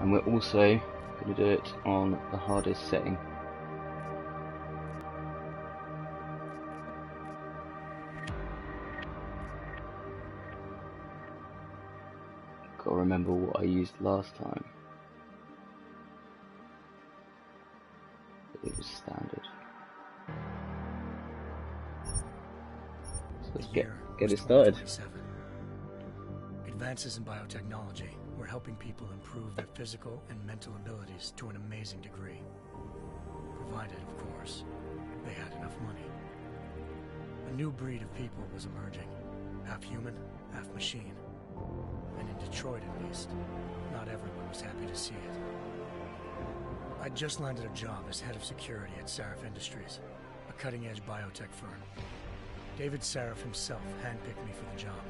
and we're also going to do it on the hardest setting. Got to remember what I used last time. It was standard. So let's get it started. Advances in biotechnology were helping people improve their physical and mental abilities to an amazing degree. Provided, of course, they had enough money. A new breed of people was emerging, half human, half machine. And in Detroit, at least, not everyone was happy to see it. I'd just landed a job as head of security at Sarif Industries, a cutting-edge biotech firm. David Sarif himself handpicked me for the job.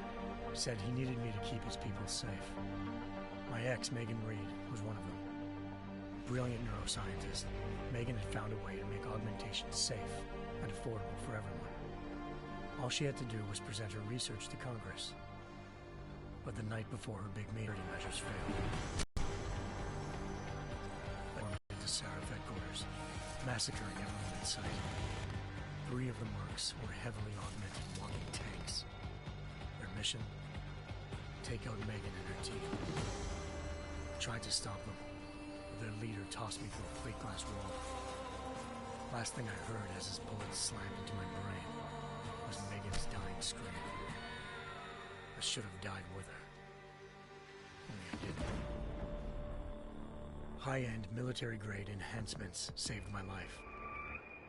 Said he needed me to keep his people safe. My ex, Megan Reed, was one of them. Brilliant neuroscientist, Megan had found a way to make augmentation safe and affordable for everyone. All she had to do was present her research to Congress. But the night before her big meeting, measures failed. They were to Sarif headquarters, massacring everyone in sight. 3 of the mercs were heavily augmented walking tanks. Their mission? Take out Megan and her team. I tried to stop them, but their leader tossed me through a plate glass wall. Last thing I heard as his bullets slammed into my brain was Megan's dying scream. I should have died with her. Only I didn't. High-end military-grade enhancements saved my life.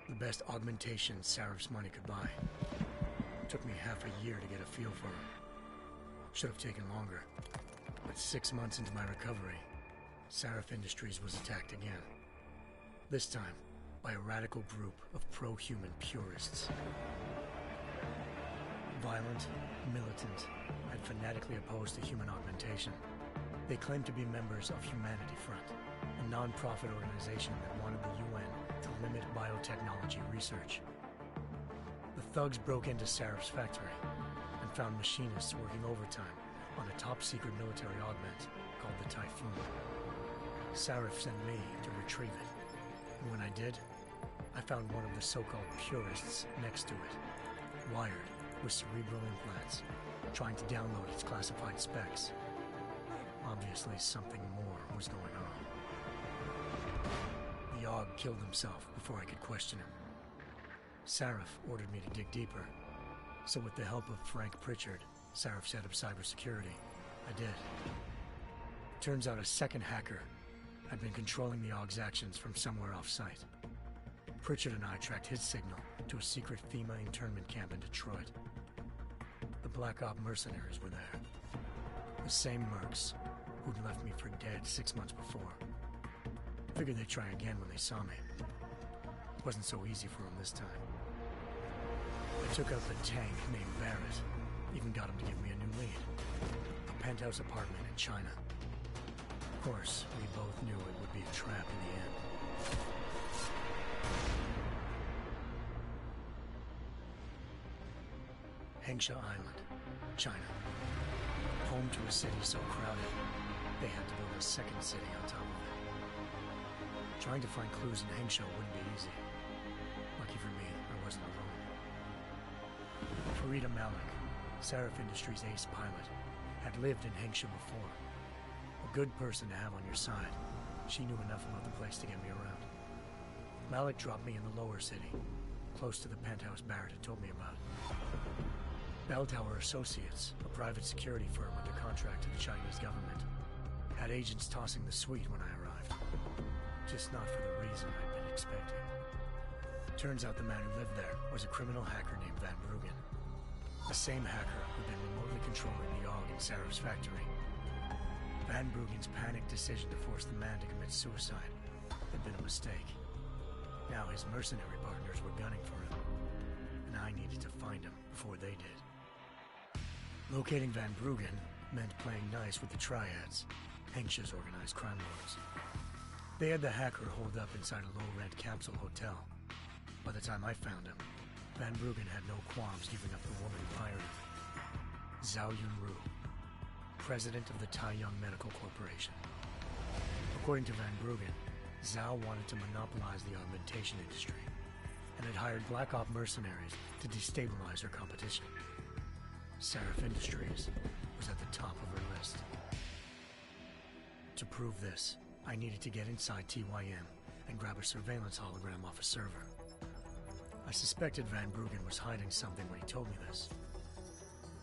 The best augmentation Sarif's money could buy. Took me half a year to get a feel for him. Should have taken longer. But 6 months into my recovery, Sarif Industries was attacked again. This time, by a radical group of pro-human purists. Violent, militant, and fanatically opposed to human augmentation. They claimed to be members of Humanity Front, a non-profit organization that wanted the UN to limit biotechnology research. The thugs broke into Sarif's factory and found machinists working overtime on a top-secret military augment called the Typhoon. Sarif sent me to retrieve it, and when I did, I found one of the so-called purists next to it, wired with cerebral implants, trying to download its classified specs. Obviously, something more was going on. The Aug killed himself before I could question him. Sarif ordered me to dig deeper, so with the help of Frank Pritchard, Sarif's head of cybersecurity, I did. Turns out a second hacker had been controlling the Aug's actions from somewhere off-site. Pritchard and I tracked his signal to a secret FEMA internment camp in Detroit. The Black Op mercenaries were there. The same mercs who'd left me for dead 6 months before. Figured they'd try again when they saw me. It wasn't so easy for them this time. I took out the tank named Barrett. Even got him to give me a new lead. A penthouse apartment in China. Of course, we both knew it would be a trap in the end. Hengsha Island, China. Home to a city so crowded, they had to build a second city on top of it. Trying to find clues in Hengsha wouldn't be easy. Lucky for me, I wasn't alone. Farida Malik, Sarif Industries' ace pilot, had lived in Hengsha before. A good person to have on your side. She knew enough about the place to get me around. Malik dropped me in the lower city, close to the penthouse Barrett had told me about. Bell Tower Associates, a private security firm under contract to the Chinese government, had agents tossing the suite when I arrived. Just not for the reason I'd been expecting. Turns out the man who lived there was a criminal hacker named Van Bruggen. The same hacker who'd been remotely controlling the Aug in Sarif's factory. Van Bruggen's panicked decision to force the man to commit suicide had been a mistake. Now his mercenary partners were gunning for him, and I needed to find him before they did. Locating Van Bruggen meant playing nice with the Triads, Hengsha's organized crime lords. They had the hacker holed up inside a low-rent capsule hotel. By the time I found him, Van Bruggen had no qualms giving up the woman who hired him. Zhao Yunru, president of the Taiyang Medical Corporation. According to Van Bruggen, Zhao wanted to monopolize the augmentation industry and had hired Black Op mercenaries to destabilize her competition. Seraph Industries was at the top of her list. To prove this, I needed to get inside TYM and grab a surveillance hologram off a server. I suspected Van Bruggen was hiding something when he told me this,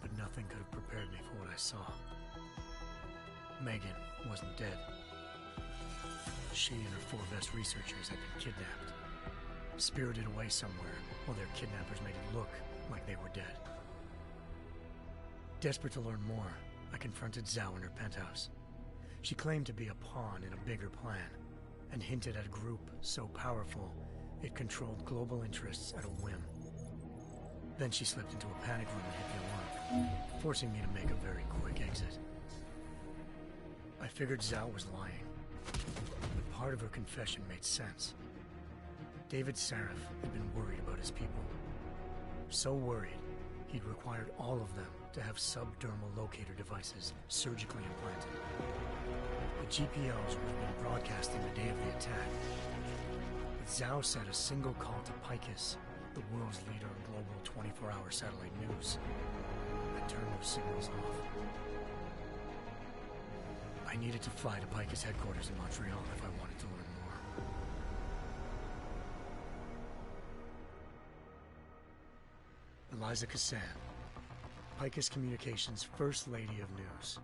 but nothing could have prepared me for what I saw. Megan wasn't dead. She and her 4 best researchers had been kidnapped, spirited away somewhere while their kidnappers made it look like they were dead. Desperate to learn more, I confronted Zhao in her penthouse. She claimed to be a pawn in a bigger plan, and hinted at a group so powerful it controlled global interests at a whim. Then she slipped into a panic room and hit the alarm, forcing me to make a very quick exit. I figured Zhao was lying, but part of her confession made sense. David Seraph had been worried about his people. So worried, he'd required all of them to have subdermal locator devices surgically implanted. The GPOs would have been broadcasting the day of the attack. But Zhao said a single call to Picus, the world's leader in global 24-hour satellite news, had turned those signals off. I needed to fly to Picus headquarters in Montreal if I wanted to learn more. Eliza Cassan, Picus Communications' First Lady of News.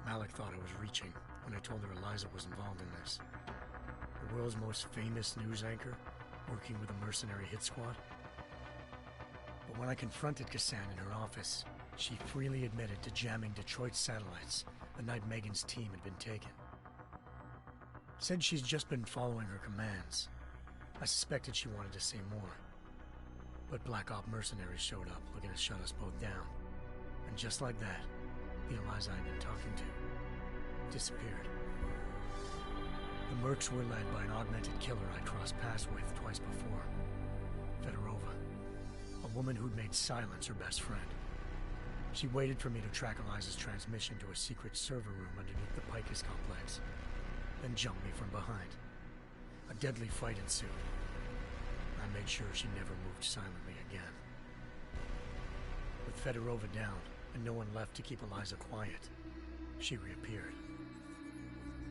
Malik thought I was reaching when I told her Eliza was involved in this. The world's most famous news anchor, working with a mercenary hit squad. But when I confronted Cassan in her office, she freely admitted to jamming Detroit's satellites the night Megan's team had been taken. Said she's just been following her commands. I suspected she wanted to say more. But Black Op mercenaries showed up looking to shut us both down. And just like that, the Eliza I'd been talking to disappeared. The mercs were led by an augmented killer I crossed paths with twice before. Fedorova, a woman who'd made silence her best friend. She waited for me to track Eliza's transmission to a secret server room underneath the Picus complex, then jumped me from behind. A deadly fight ensued. I made sure she never moved silently again. With Fedorova down, and no one left to keep Eliza quiet, she reappeared.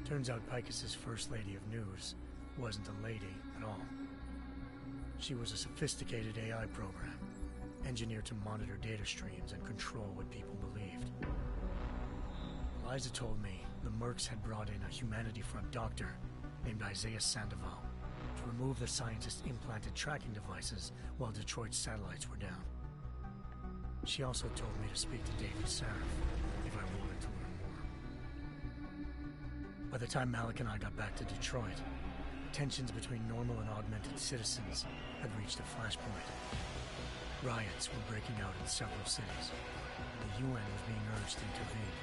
Turns out Picus's First Lady of News wasn't a lady at all. She was a sophisticated AI program, engineered to monitor data streams and control what people believed. Eliza told me the mercs had brought in a Humanity Front doctor named Isaiah Sandoval to remove the scientist's implanted tracking devices while Detroit's satellites were down. She also told me to speak to David Seraph if I wanted to learn more. By the time Malik and I got back to Detroit, tensions between normal and augmented citizens had reached a flashpoint. Riots were breaking out in several cities. The UN was being urged to intervene.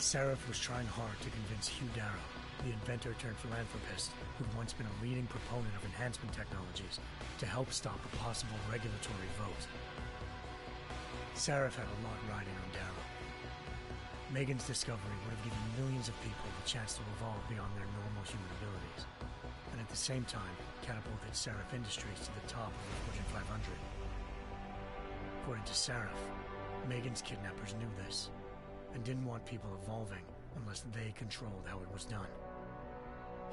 Seraph was trying hard to convince Hugh Darrow, the inventor-turned-philanthropist who'd once been a leading proponent of enhancement technologies, to help stop a possible regulatory vote. Seraph had a lot riding on Darrow. Megan's discovery would have given millions of people the chance to evolve beyond their normal human abilities, and at the same time catapulted Seraph Industries to the top of the Fortune 500. According to Seraph, Megan's kidnappers knew this, and didn't want people evolving unless they controlled how it was done.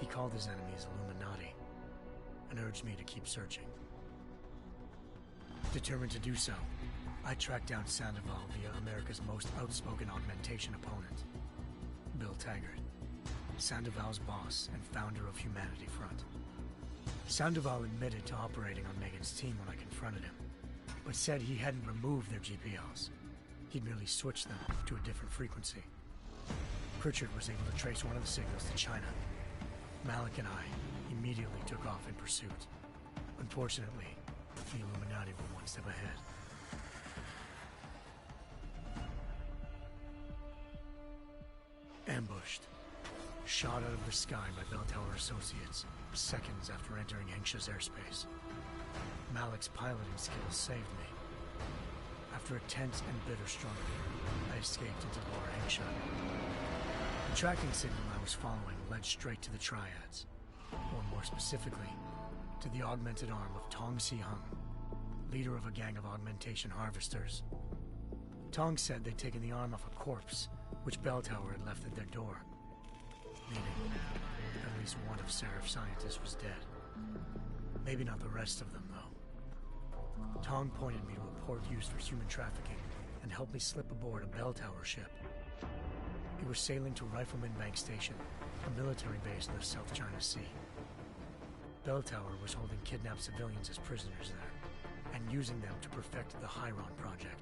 He called his enemies Illuminati, and urged me to keep searching. Determined to do so, I tracked down Sandoval via America's most outspoken augmentation opponent, Bill Taggart, Sandoval's boss and founder of Humanity Front. Sandoval admitted to operating on Megan's team when I confronted him, but said he hadn't removed their GPLs. He'd merely switched them to a different frequency. Pritchard was able to trace one of the signals to China. Malik and I immediately took off in pursuit. Unfortunately, the Illuminati were one step ahead. Ambushed. Shot out of the sky by Bell Tower Associates, seconds after entering Hengsha's airspace. Malik's piloting skills saved me. After a tense and bitter struggle, I escaped into Lower Hengsha. The tracking signal I was following led straight to the Triads, or more specifically, to the augmented arm of Tong Si-hung, leader of a gang of augmentation harvesters. Tong said they'd taken the arm off a corpse, which Bell Tower had left at their door, meaning at least one of Seraph's scientists was dead. Maybe not the rest of them, though. Tong pointed me to a port used for human trafficking and helped me slip aboard a Bell Tower ship. It was sailing to Rifleman Bank Station, a military base in the South China Sea. Bell Tower was holding kidnapped civilians as prisoners there, and using them to perfect the Hyron Project,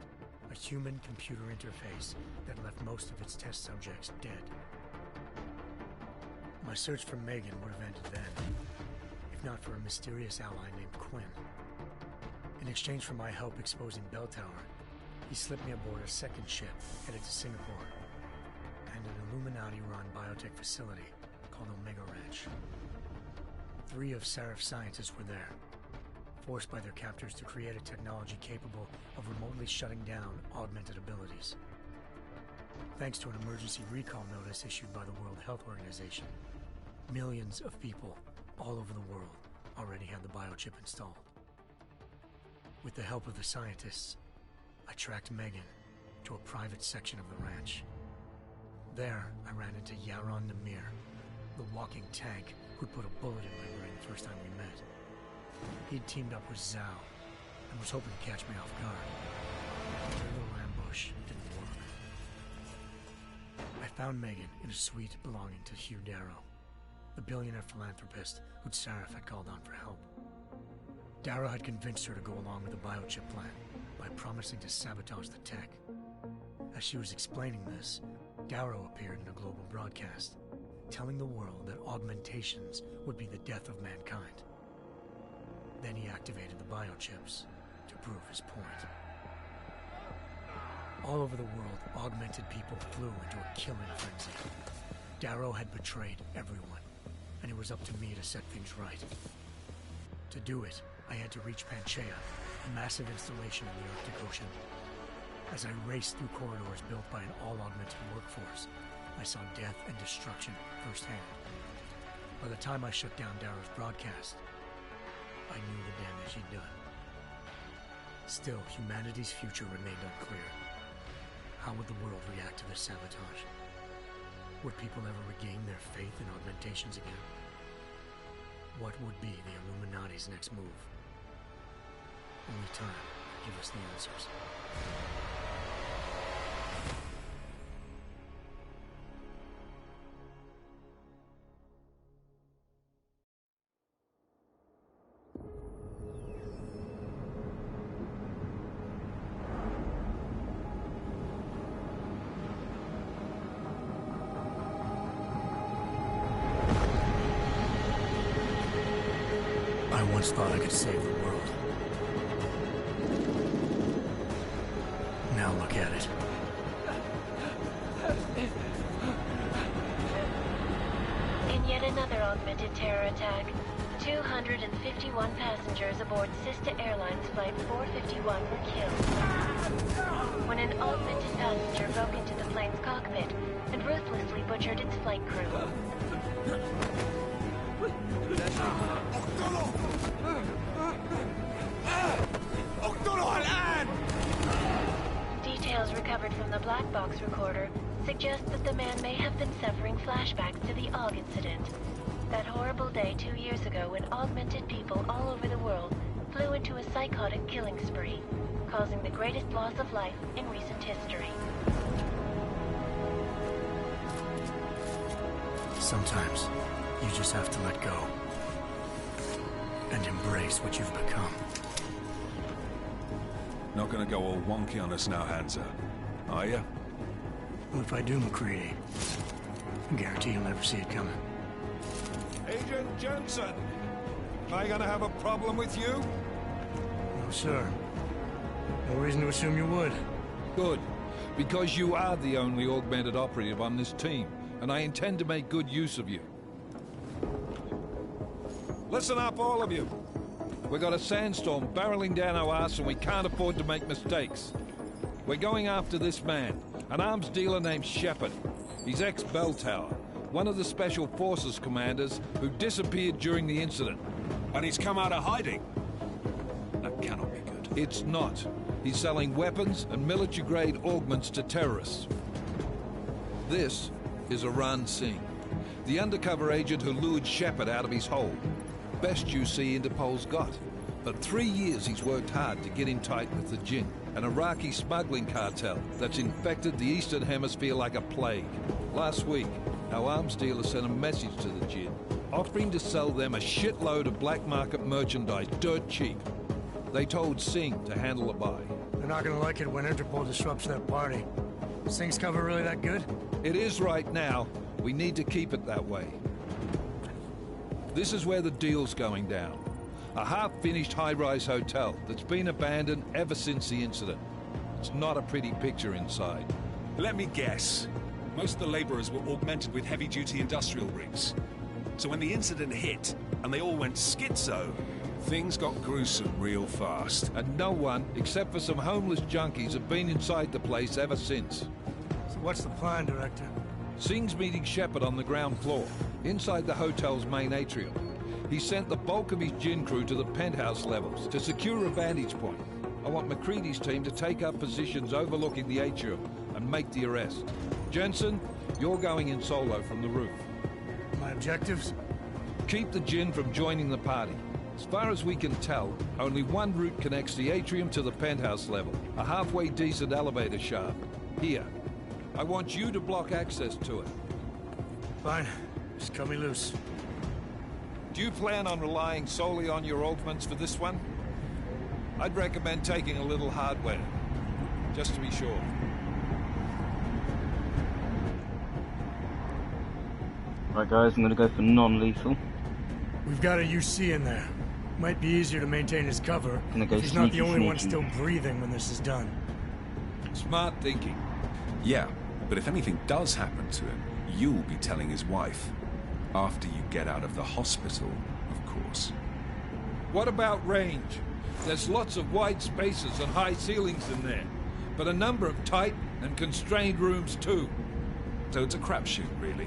a human-computer interface that left most of its test subjects dead. My search for Megan would have ended then, if not for a mysterious ally named Quinn. In exchange for my help exposing Bell Tower, he slipped me aboard a second ship headed to Singapore, and an Illuminati-run biotech facility called Omega Ranch. 3 of Seraph's scientists were there, forced by their captors to create a technology capable of remotely shutting down augmented abilities. Thanks to an emergency recall notice issued by the World Health Organization, millions of people all over the world already had the biochip installed. With the help of the scientists, I tracked Megan to a private section of the ranch. There, I ran into Yaron Namir, the walking tank who'd put a bullet in my brain the first time we met. He'd teamed up with Zhao and was hoping to catch me off guard. Their little ambush didn't work. I found Megan in a suite belonging to Hugh Darrow, the billionaire philanthropist who'd Seraph had called on for help. Darrow had convinced her to go along with the biochip plan by promising to sabotage the tech. As she was explaining this, Darrow appeared in a global broadcast, telling the world that augmentations would be the death of mankind. Then he activated the biochips to prove his point. All over the world, augmented people flew into a killing frenzy. Darrow had betrayed everyone, and it was up to me to set things right. To do it, I had to reach Panchaea, a massive installation in the Arctic Ocean. As I raced through corridors built by an all-augmented workforce, I saw death and destruction firsthand. By the time I shut down Darrow's broadcast, I knew the damage he'd done. Still, humanity's future remained unclear. How would the world react to this sabotage? Would people ever regain their faith in augmentations again? What would be the Illuminati's next move? Only time will give us the answers. I once thought I could save the world. Now look at it. In yet another augmented terror attack, 251 passengers aboard Sister Airlines Flight 451 were killed when an augmented passenger broke into the plane's cockpit and ruthlessly butchered its flight crew. Details recovered from the black box recorder suggest that the man may have been suffering flashbacks to the AUG incident. That horrible day 2 years ago when augmented people all over the world flew into a psychotic killing spree, causing the greatest loss of life in recent history. Sometimes, you just have to let go. And embrace what you've become. Not gonna go all wonky on us now, Hansa, are you? Well, if I do, McCready, I guarantee you'll never see it coming. Agent Jensen! Am I gonna have a problem with you? No, sir. No reason to assume you would. Good. Because you are the only augmented operative on this team, and I intend to make good use of you. Listen up, all of you. We got a sandstorm barreling down our arse and we can't afford to make mistakes. We're going after this man, an arms dealer named Shepard. He's ex-Bell Tower, one of the Special Forces commanders who disappeared during the incident. And he's come out of hiding. That cannot be good. It's not. He's selling weapons and military-grade augments to terrorists. This is Iran Singh, the undercover agent who lured Shepard out of his hole. Best you see Interpol's got. For 3 years he's worked hard to get in tight with the Jinn, an Iraqi smuggling cartel that's infected the Eastern Hemisphere like a plague. Last week, our arms dealer sent a message to the Jinn, offering to sell them a shitload of black market merchandise dirt cheap. They told Singh to handle the buy. They're not gonna like it when Interpol disrupts their party. Singh's cover really that good? It is right now. We need to keep it that way. This is where the deal's going down. A half-finished high-rise hotel that's been abandoned ever since the incident. It's not a pretty picture inside. Let me guess. Most of the laborers were augmented with heavy-duty industrial rigs. So when the incident hit, and they all went schizo, things got gruesome real fast. And no one, except for some homeless junkies, have been inside the place ever since. So what's the plan, Director? Singh's meeting Shepard on the ground floor, inside the hotel's main atrium. He sent the bulk of his Jinn crew to the penthouse levels to secure a vantage point. I want McCready's team to take up positions overlooking the atrium and make the arrest. Jensen, you're going in solo from the roof. My objectives? Keep the Jinn from joining the party. As far as we can tell, only one route connects the atrium to the penthouse level, a halfway decent elevator shaft. Here. I want you to block access to it. Fine. Just cut me loose. Do you plan on relying solely on your augments for this one? I'd recommend taking a little hardware, just to be sure. Right guys, I'm gonna go for non-lethal. We've got a UC in there. Might be easier to maintain his cover if he's not the sneaky, only one sneaky. still breathing when this is done. Smart thinking. Yeah, but if anything does happen to him, you'll be telling his wife. After you get out of the hospital, of course. What about range? There's lots of wide spaces and high ceilings in there, but a number of tight and constrained rooms too. So it's a crapshoot, really.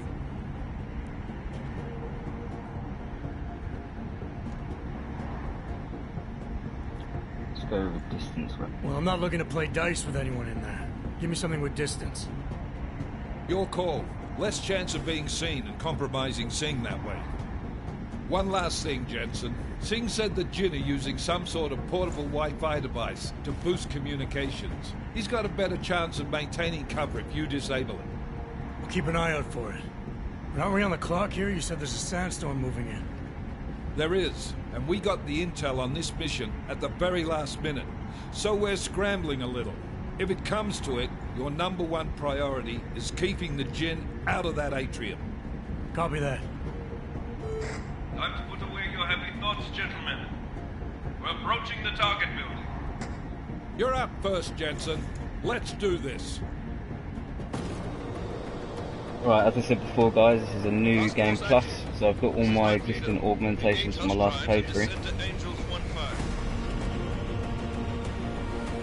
Let's go with distance weapon. Well, I'm not looking to play dice with anyone in there. Give me something with distance. Your call. Less chance of being seen and compromising Singh that way. One last thing, Jensen. Singh said the Jinn are using some sort of portable Wi-Fi device to boost communications. He's got a better chance of maintaining cover if you disable it. We'll keep an eye out for it. But aren't we on the clock here? You said there's a sandstorm moving in. There is, and we got the intel on this mission at the very last minute. So we're scrambling a little. If it comes to it, your #1 priority is keeping the Jinn out of that atrium. Copy that. Time to put away your heavy thoughts, gentlemen. We're approaching the target building. You're up first, Jensen. Let's do this. Right, as I said before guys, this is a new game plus, so I've got all my existing augmentations from my last playthrough.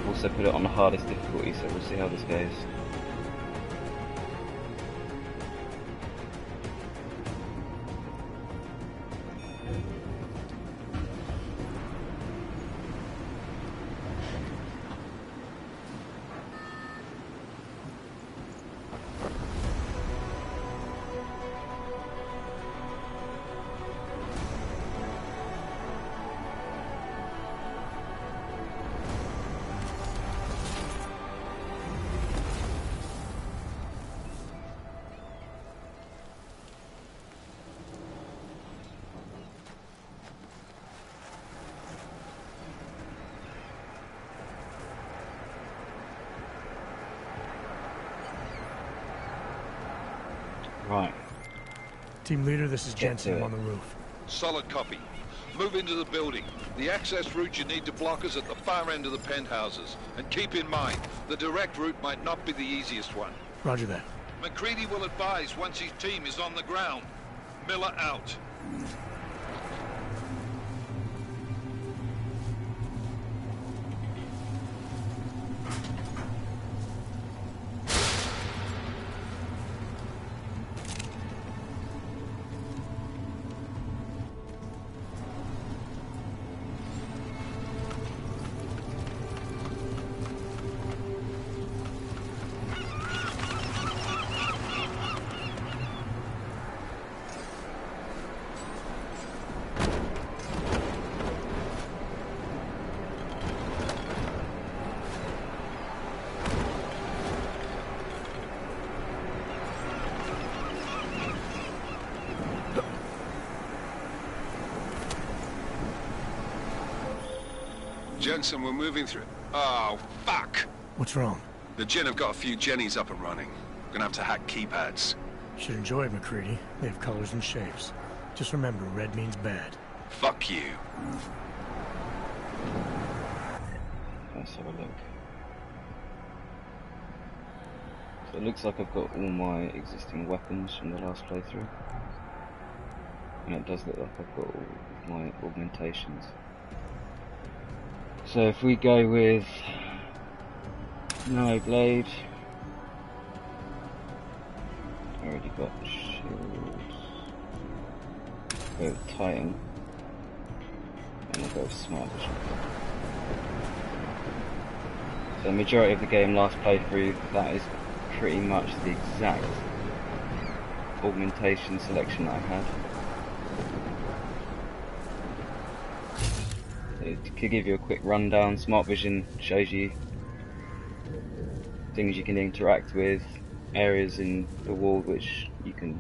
Also put it on the hardest difficulty, so we'll see how this goes. Right. Team leader, this is Jensen. to I'm it. on the roof. Solid copy. Move into the building. The access route you need to block is at the far end of the penthouses. And keep in mind, the direct route might not be the easiest one. Roger that. McCready will advise once his team is on the ground. Miller out. Jensen, we're moving through... Oh, fuck! What's wrong? The Jinn have got a few Jennies up and running. Gonna have to hack keypads. Should enjoy it, McCready. They have colors and shapes. Just remember, red means bad. Fuck you. Let's have a look. So it looks like I've got all my existing weapons from the last playthrough. And it does look like I've got all of my augmentations. So if we go with Nano Blade, I already got shields. Go with Titan, and I'll go with Smart Vision. So the majority of the game last playthrough, that is pretty much the exact augmentation selection that I had. It could give you a quick rundown. Smart Vision shows you things you can interact with, areas in the wall which you can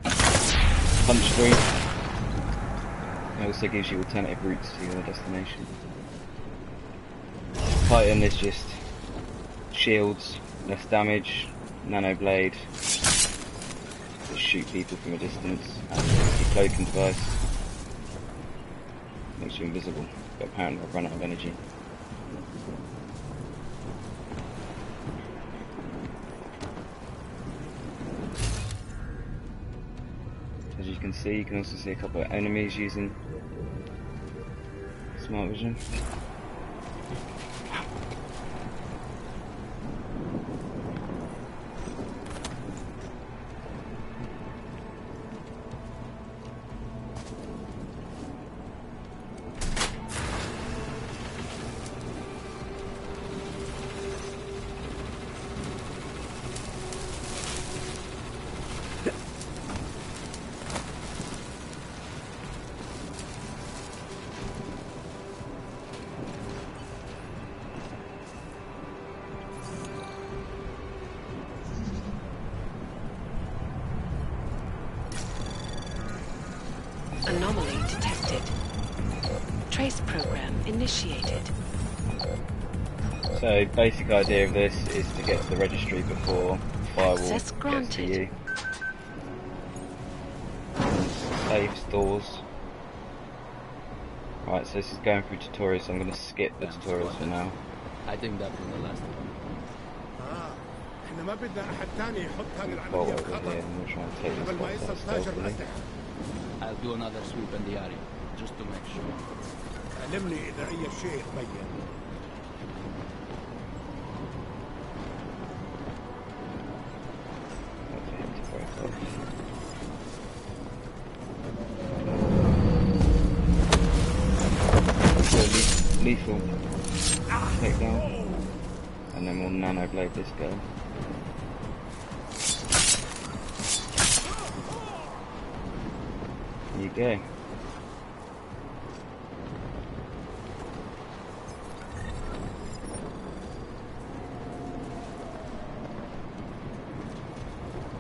punch through. It also gives you alternative routes to your destination. Titan is just shields, less damage. Nano Blade, just shoot people from a distance. And your cloaking device makes you invisible. But apparently I've run out of energy. As you can see, you can also see a couple of enemies using Smart Vision. Anomaly detected. Trace program initiated. So basic idea of this is to get to the registry before firewall Access granted. gets to you. Save stores. Right, so this is going through tutorials, so I'm going to skip the tutorials for now. I think that was the last one. Well, over here, and we'll try and take this one quite stealthily. I'll do another sweep in the area, just to make sure. Lethal takedown, and then we'll Nano Blade this guy. There you go.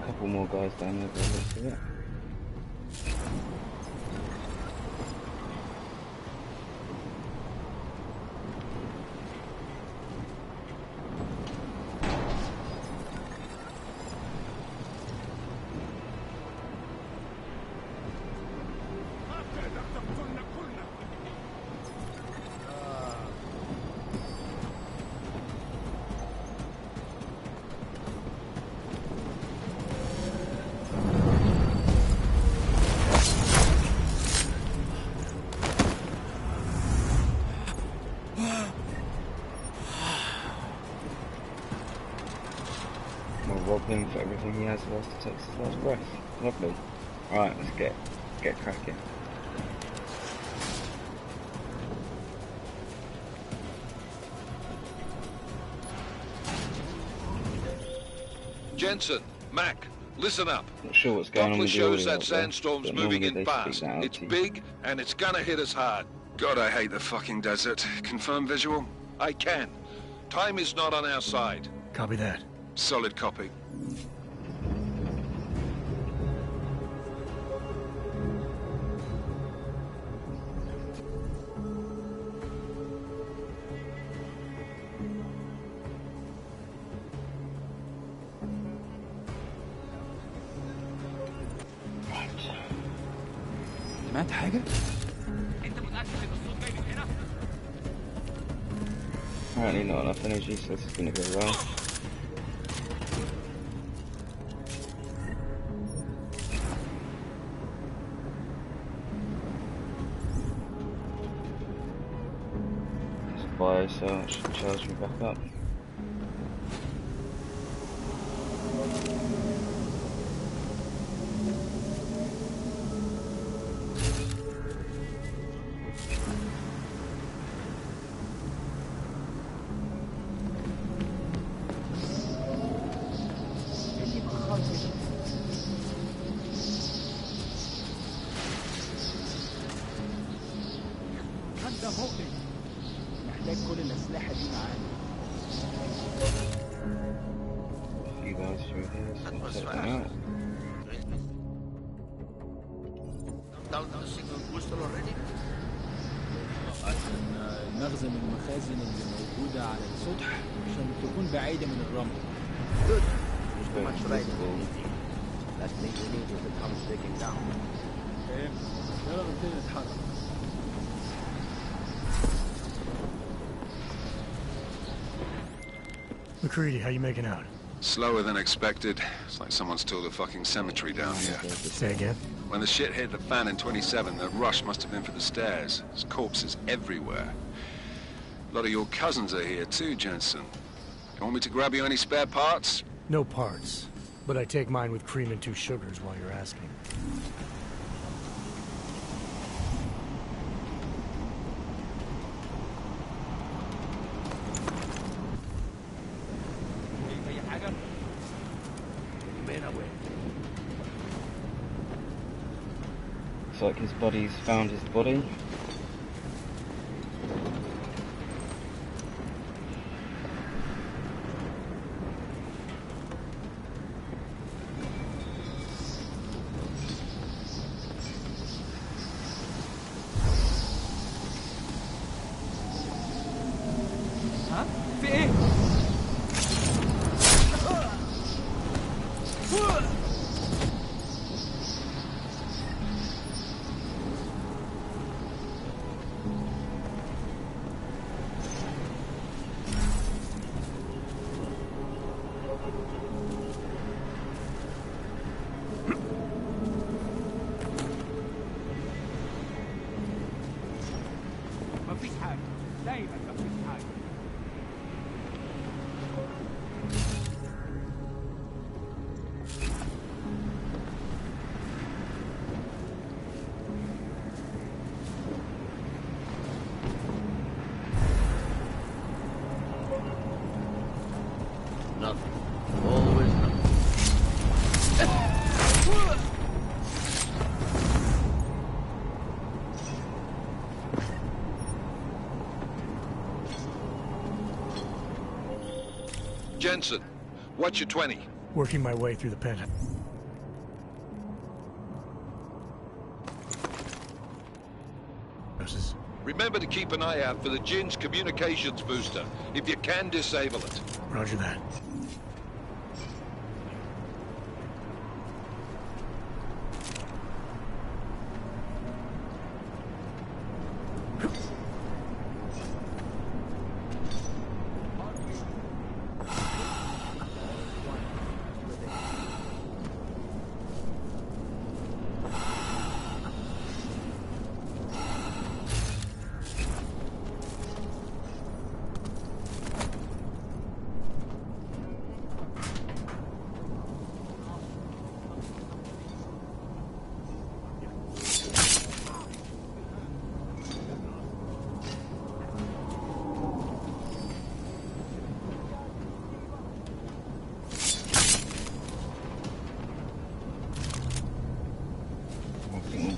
A couple more guys down there, but let's do it. Rob him for everything he has whilst he takes his last breath. Lovely. Alright, let's get cracking. Jensen, Mac, listen up. Not sure what's going on Doppler with the shows audio that up there, sandstorm's but moving normally in they fast. speak that out It's to you. big, and it's gonna hit us hard. God, I hate the fucking desert. Confirm visual? I can. Time is not on our side. Copy that. Solid copy. سمعت حاجة؟ Apparently not enough energy, so this is going to go well. There's a bio, so it should charge me back up. You guys through here, so I'll check them out. Down the signal booster already? نخزن المخازن اللي موجودة على السطح عشان تكون بعيدة من الرمل. Good. There's too much rain in the meeting. Last thing we need is the tunnel breaking down. يلا نبتدي نتحرك. McCready, how you making out? Slower than expected. It's like someone's tilled a fucking cemetery down here. Say again? When the shit hit the fan in 27, the rush must have been for the stairs. There's corpses everywhere. A lot of your cousins are here too, Jensen. You want me to grab you any spare parts? No parts. But I take mine with cream and 2 sugars while you're asking. Looks like his buddy's found his body. ها؟ في ايه؟ مفيش حاجة، دايما مفيش حاجة. Nothing. Always nothing. Jensen, what's your 20? Working my way through the penthouse. Remember to keep an eye out for the Jin's communications booster. If you can, disable it. Roger that.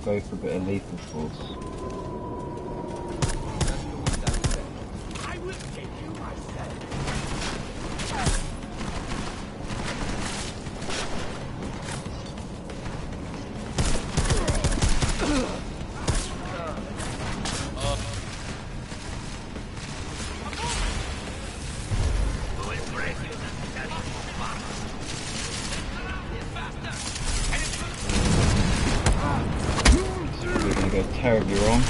Go for a bit of lethal force. I will take you myself. go terribly wrong.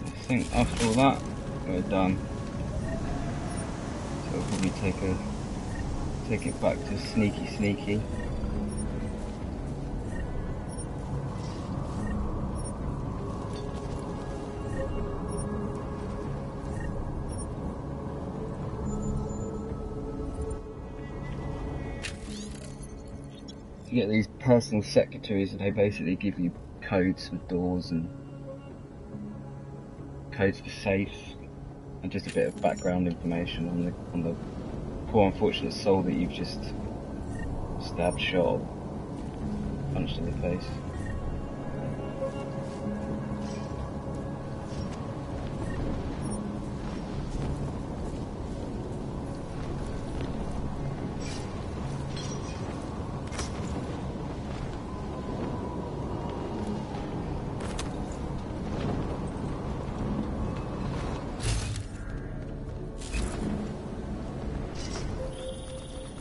I think after all that, we're done. So we'll probably take it back to sneaky. You get these personal secretaries, and they basically give you codes for doors and codes for safes, and just a bit of background information on the poor unfortunate soul that you've just stabbed, shot, punched in the face.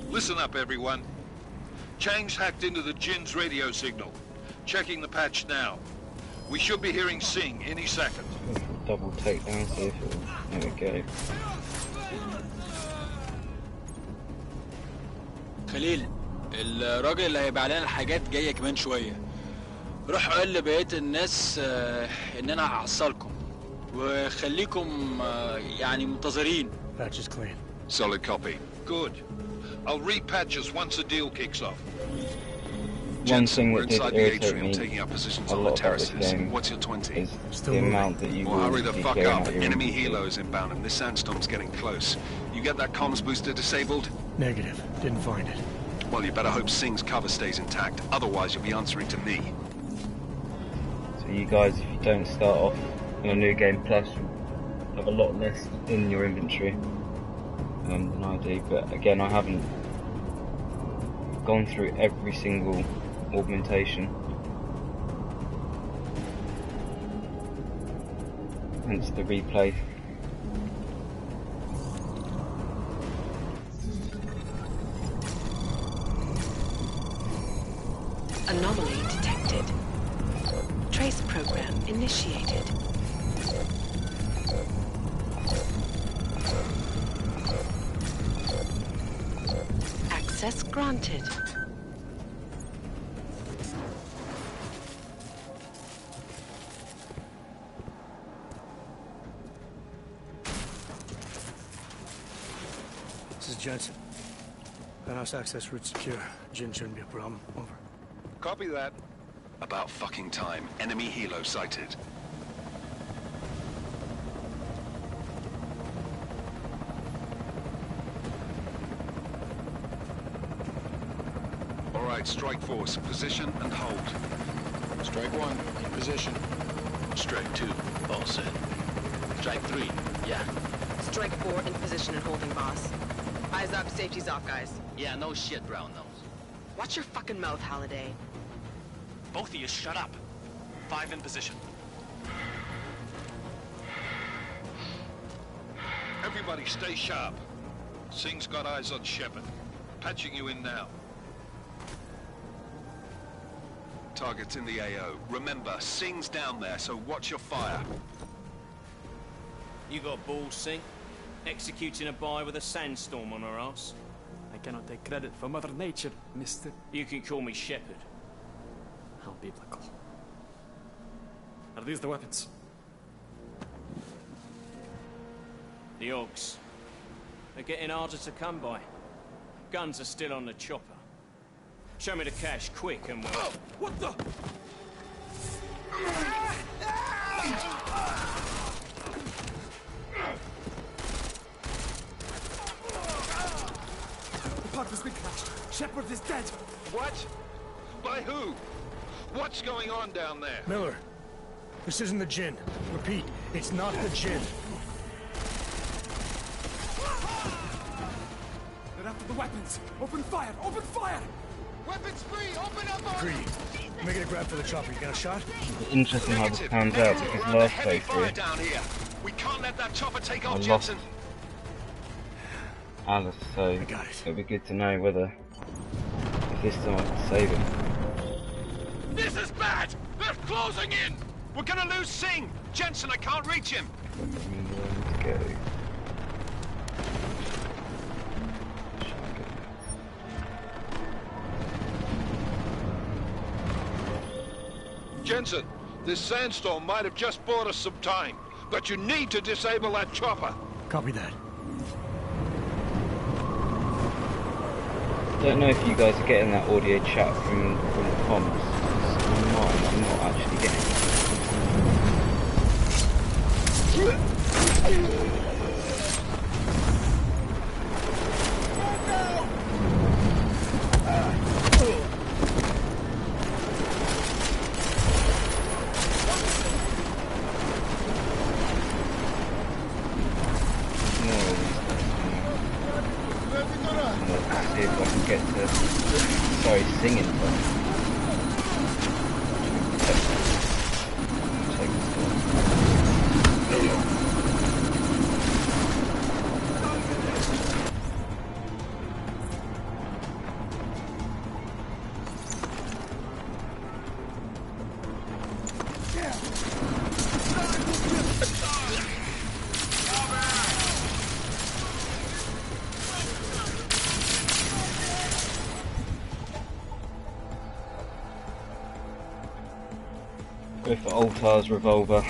Listen up, everyone. Chang's hacked into the Jin's radio signal. Checking the patch now. We should be hearing Singh any second. Double takedown, see if it'll... There we go. خليل، الراجل اللي هيبيع لنا الحاجات جاية كمان شوية. روح قول لبقية الناس إن أنا هحصلكم وخليكم يعني منتظرين. Patch is clean. Solid copy. Good. I'll repatch us once the deal kicks off. One thing we're that did inside the irritate atrium, me taking up positions a on the lot about this terraces. game What's your 20? is Still the moving. amount that you Well, will hurry the be fuck clearing up. out your Enemy inventory. helos inbound and this sandstorm's getting close. You get that comms booster disabled? Negative. Didn't find it. Well, you better hope Singh's cover stays intact. Otherwise, you'll be answering to me. So you guys, if you don't start off on a new game plus, you have a lot less in your inventory than I do. But again, I haven't gone through every single augmentation, hence the replay. Anomaly detected. Trace program initiated. Access granted. This is Jensen. Penthouse access route secure. Jin shouldn't be a problem. Over. Copy that. About fucking time. Enemy helo sighted. All right, strike force. Position and hold. Strike 1, in position. Strike 2, all set. Strike 3, yeah. Strike 4 in position and holding, boss. Eyes up, safety's off, guys. Yeah, no shit, brown nose. Watch your fucking mouth, Halliday. Both of you shut up. 5 in position. Everybody stay sharp. Singh's got eyes on Shepard. Patching you in now. Target's in the AO. Remember, Singh's down there, so watch your fire. You got balls, Singh? Executing a buy with a sandstorm on our ass? I cannot take credit for Mother Nature, Mr. You can call me Shepard. How biblical. Are these the weapons? The Augs. They're getting harder to come by. Guns are still on the chopper. Show me the cash, quick, and we'll... Oh, what the? The pod has been crashed. Shepard is dead. What? By who? What's going on down there? Miller, this isn't the Jinn. Repeat, it's not the Jinn. They're after the weapons. Open fire! Open fire! Weapons free! Open up! Greedy. Make it a grab for the chopper. You got a shot? It's interesting how this pans out because last playthrough down here. We can't let that chopper take I off, lost Jensen. Alice, so it'll be good to know whether if this time I can save him. This is bad! They're closing in! We're gonna lose Singh! Jensen, I can't reach him! Let's go. Jensen, this sandstorm might have just bought us some time, but you need to disable that chopper. Copy that. I don't know if you guys are getting that audio chat from the comms. I'm not actually getting it. See if I can get to singing stuff. Go for Altar's revolver.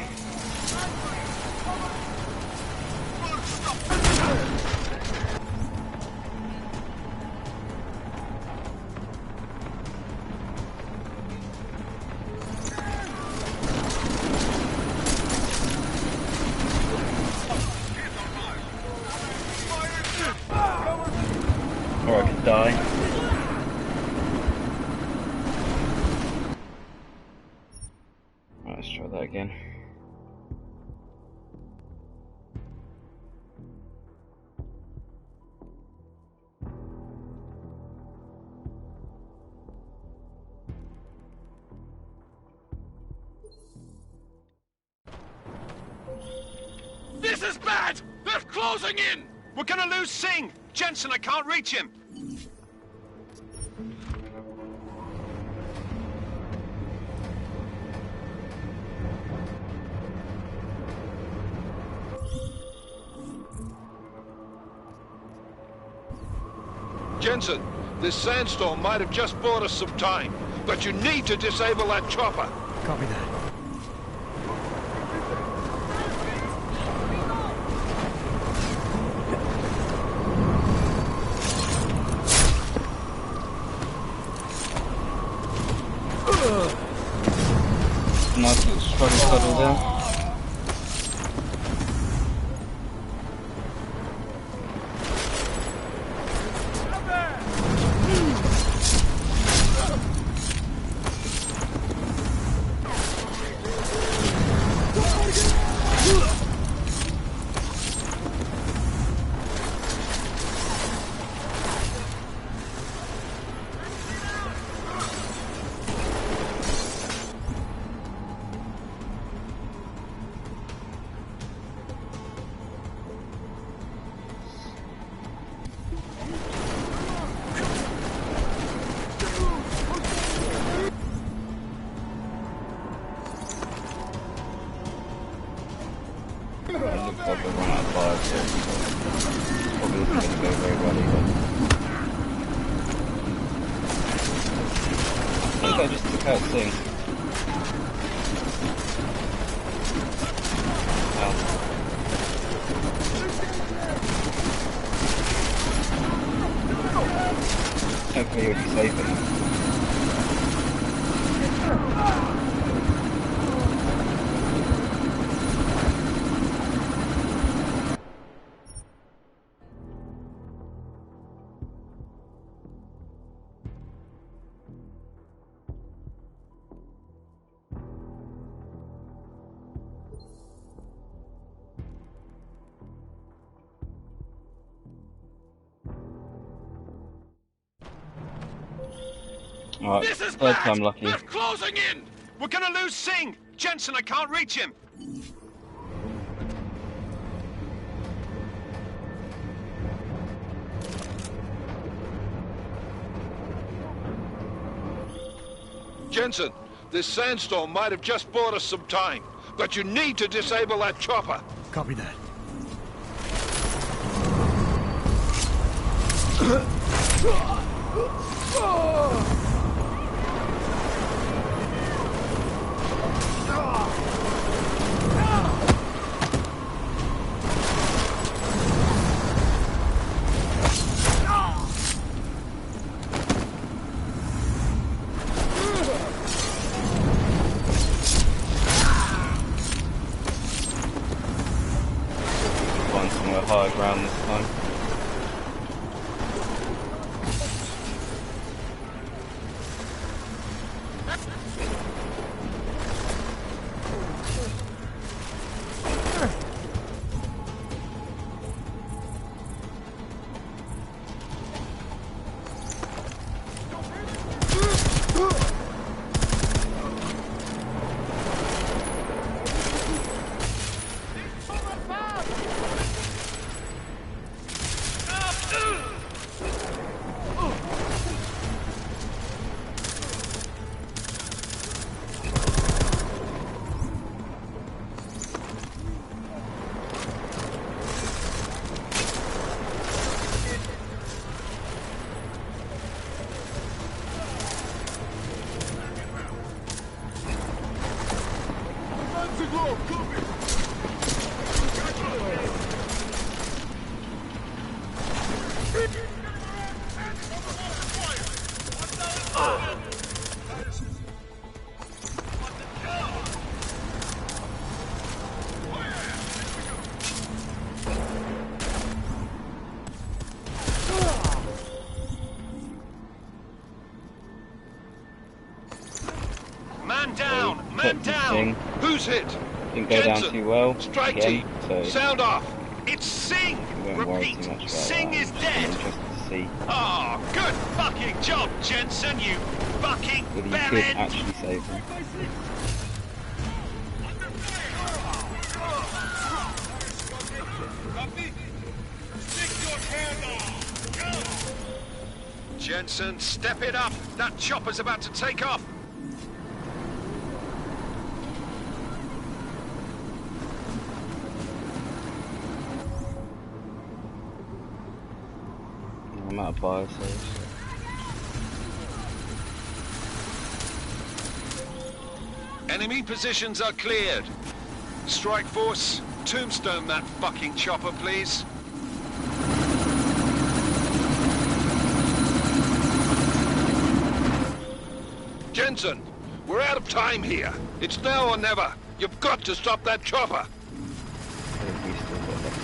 Or I could die. Let's try that again. This is bad! They're closing in! We're gonna lose Singh! Jensen, I can't reach him! Jensen, this sandstorm might have just bought us some time, but you need to disable that chopper. Copy that. Nice little struggle there. It looks like they've run out of fire, so it's probably isn't going to go very well either. I think I just took out Singh. Oh, you're already saving. Alright, This is third bad. time lucky. They're closing in! We're gonna lose Singh! Jensen, I can't reach him! Jensen, this sandstorm might have just bought us some time, but you need to disable that chopper. Copy that. Find somewhere higher ground this time. Man down! Man down! Who's hit? Didn't go down Jensen, too well. Strike Again, team. so Sound off. It's Singh! we won't worry Repeat, too much about Singh that. is I'm dead! interested to see Oh, good fucking job, Jensen, you fucking whether you could bellend! actually save him. Jensen, step it up! That chopper's about to take off! I'm out of biosaves. Enemy positions are cleared. Strike Force, tombstone that fucking chopper, please. Jensen, we're out of time here. It's now or never. You've got to stop that chopper. We still got left.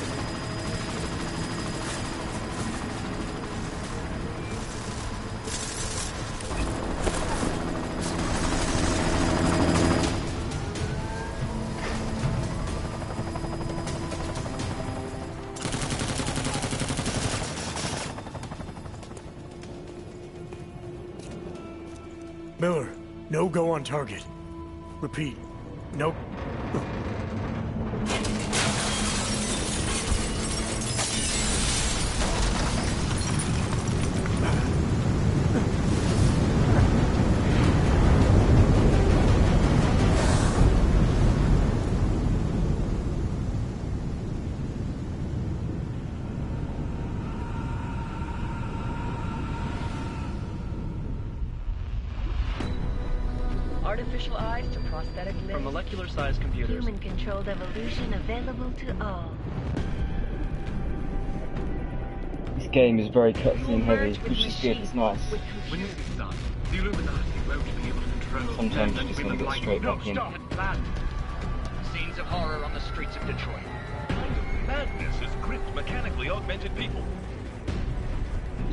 Miller, no go on target. Repeat, no. Artificial eyes to prosthetic limbs. From molecular-sized computers. Human-controlled evolution available to all. game is very cutscene heavy, which is good, it's nice. When this is done, the Illuminati won't be able to control. Sometimes you just want to get straight back in. Scenes of horror on the streets of Detroit. Madness has gripped mechanically augmented people.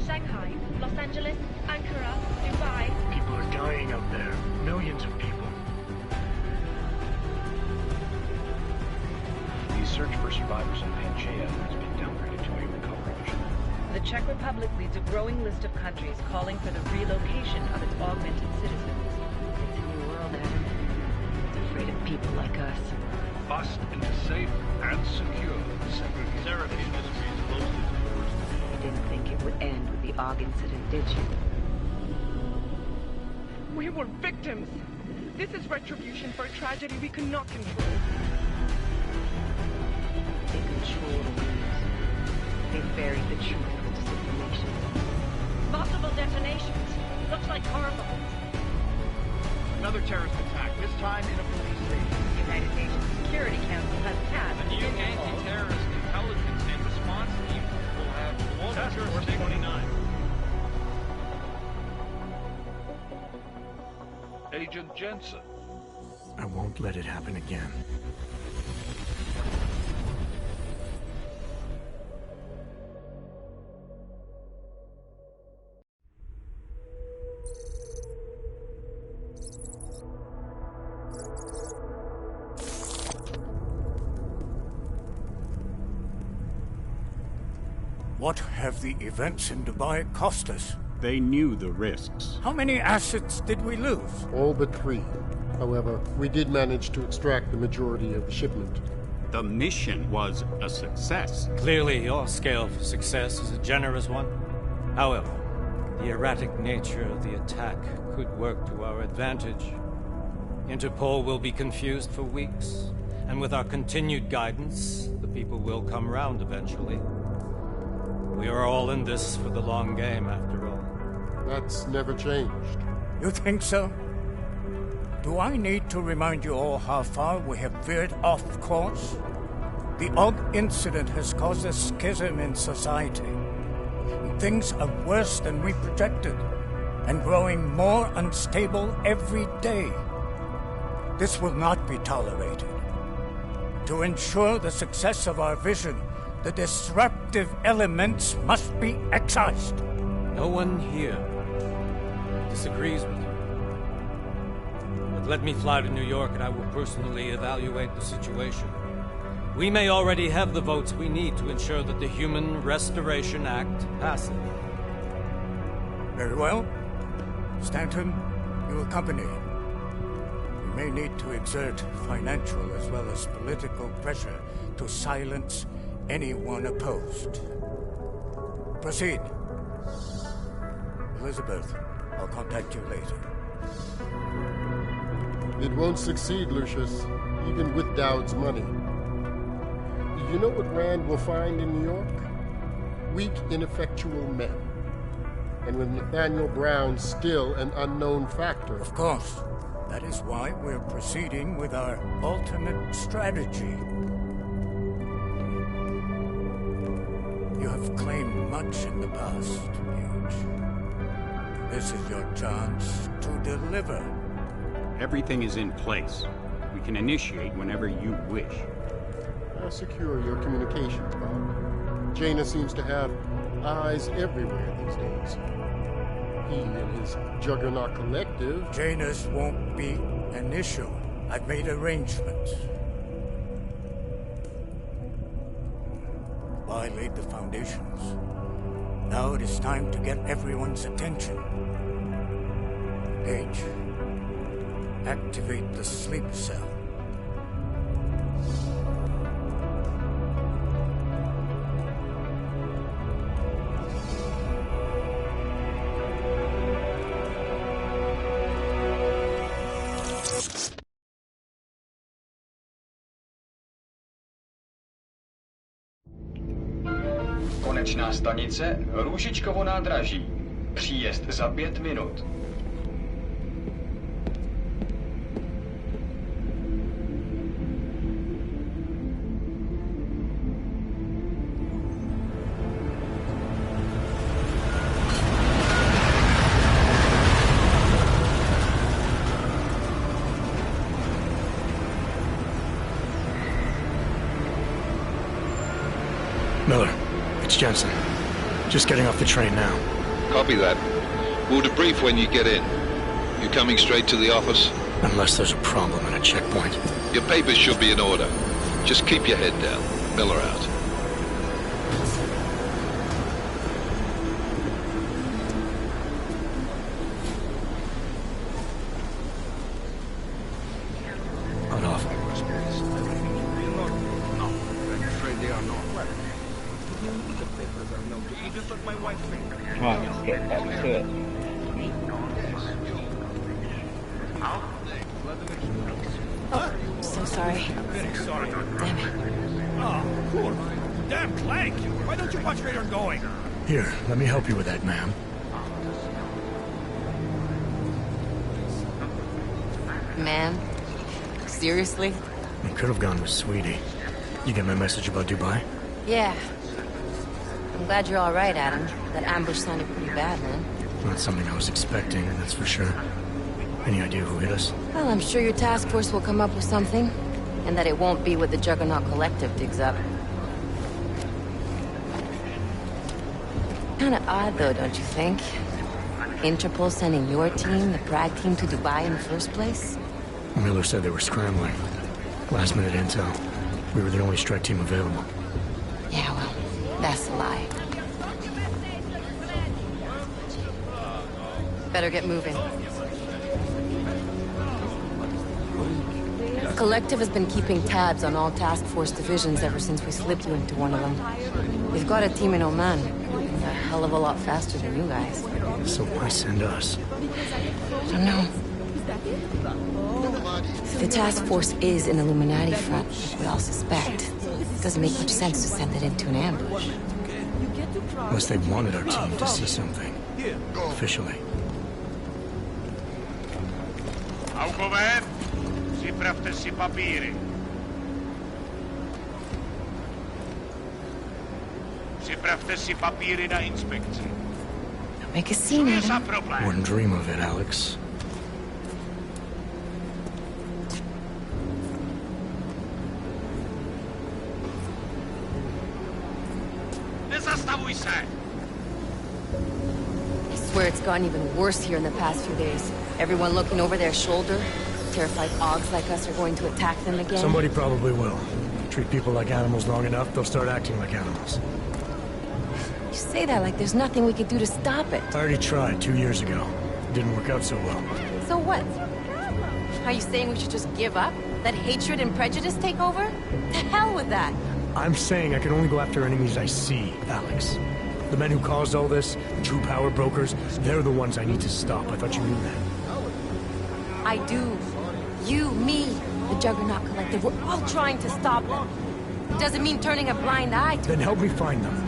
Shanghai, Los Angeles, Ankara, Dubai. People are dying out there. Millions of people. The search for survivors in Pangaea has been downgraded to a recovery mission. The Czech Republic leads a growing list of countries calling for the relocation of its augmented citizens. It's a new world, Adam. It's afraid of people like us. Bust into safe and secure Seraph Industries closed its doors. You didn't think it would end with the AUG incident, did you? We were victims. This is retribution for a tragedy we cannot control. They control the news. They buried the truth with disinformation. Possible detonations. Looks like car bombs. Another terrorist attack, this time in a police station. The United Nations Security Council has passed A new anti-terrorist intelligence and response team will have global jurisdiction. 29. Agent Jensen. I won't let it happen again. What have the events in Dubai cost us? They knew the risks. How many assets did we lose? All but 3. However, we did manage to extract the majority of the shipment. The mission was a success. Clearly, your scale for success is a generous one. However, the erratic nature of the attack could work to our advantage. Interpol will be confused for weeks, and with our continued guidance, the people will come round eventually. We are all in this for the long game, after all. That's never changed. You think so? Do I need to remind you all how far we have veered off course? The AUG incident has caused a schism in society. Things are worse than we projected, and growing more unstable every day. This will not be tolerated. To ensure the success of our vision, the disruptive elements must be excised. No one here disagrees with you. But let me fly to New York and I will personally evaluate the situation. We may already have the votes we need to ensure that the Human Restoration Act passes. Very well. Stanton, you accompany. We may need to exert financial as well as political pressure to silence anyone opposed. Proceed. Elizabeth, I'll contact you later. It won't succeed, Lucius, even with Dowd's money. You know what Rand will find in New York? Weak, ineffectual men. And with Nathaniel Brown still an unknown factor. Of course. That is why we're proceeding with our alternate strategy. You have claimed much in the past, Huge. This is your chance to deliver. Everything is in place. We can initiate whenever you wish. How secure your communications, Bob? Jaina seems to have eyes everywhere these days. He and his Juggernaut Collective... Jaina's won't be an issue. I've made arrangements. I laid the foundations. Now it is time to get everyone's attention. Page, activate the sleep cell. Konečná stanice Růžičkovo nádraží. Příjezd za 5 minut. Miller, it's Jensen. Just getting off the train now. Copy that. We'll debrief when you get in. You coming straight to the office? Unless there's a problem at a checkpoint. Your papers should be in order. Just keep your head down. Miller out. Right, let's get back to it. Oh, so sorry. Sorry. Damn it. Oh, cool. Damn Clank! Why don't you watch where you're going? Here, let me help you with that, ma'am. Man? Seriously? You could have gone with Sweetie. You get my message about Dubai? Yeah. I'm glad you're alright, Adam. That ambush sounded pretty bad, man. Not something I was expecting, that's for sure. Any idea who hit us? Well, I'm sure your task force will come up with something. And that it won't be what the Juggernaut Collective digs up. Kinda odd, though, don't you think? Interpol sending your team, the Prague team, to Dubai in the first place? Miller said they were scrambling. Last-minute intel. We were the only strike team available. Yeah, well, that's a lie. Better get moving. Collective has been keeping tabs on all task force divisions ever since we slipped you into one of them. We've got a team in Oman. A hell of a lot faster than you guys. So why send us? I don't know. If the task force is an Illuminati front, like we all suspect, it doesn't make much sense to send it into an ambush. Unless they wanted our team to see something. Officially. Augover, připravte si papíry. Připravte si papíry na inspekci. Don't make a scene, Adam. Wouldn't dream of it, Alex. Nezastavuj se! I swear it's gotten even worse here in the past few days. Everyone looking over their shoulder. Terrified Augs like us are going to attack them again. Somebody probably will. Treat people like animals long enough, they'll start acting like animals. You say that like there's nothing we could do to stop it. I already tried 2 years ago. It didn't work out so well. So what? Are you saying we should just give up? Let hatred and prejudice take over? To hell with that! I'm saying I can only go after enemies I see, Alex. The men who caused all this, the true power brokers, they're the ones I need to stop. I thought you knew that. I do. You, me, the Juggernaut Collective, we're all trying to stop them. Doesn't mean turning a blind eye to Then help me find them.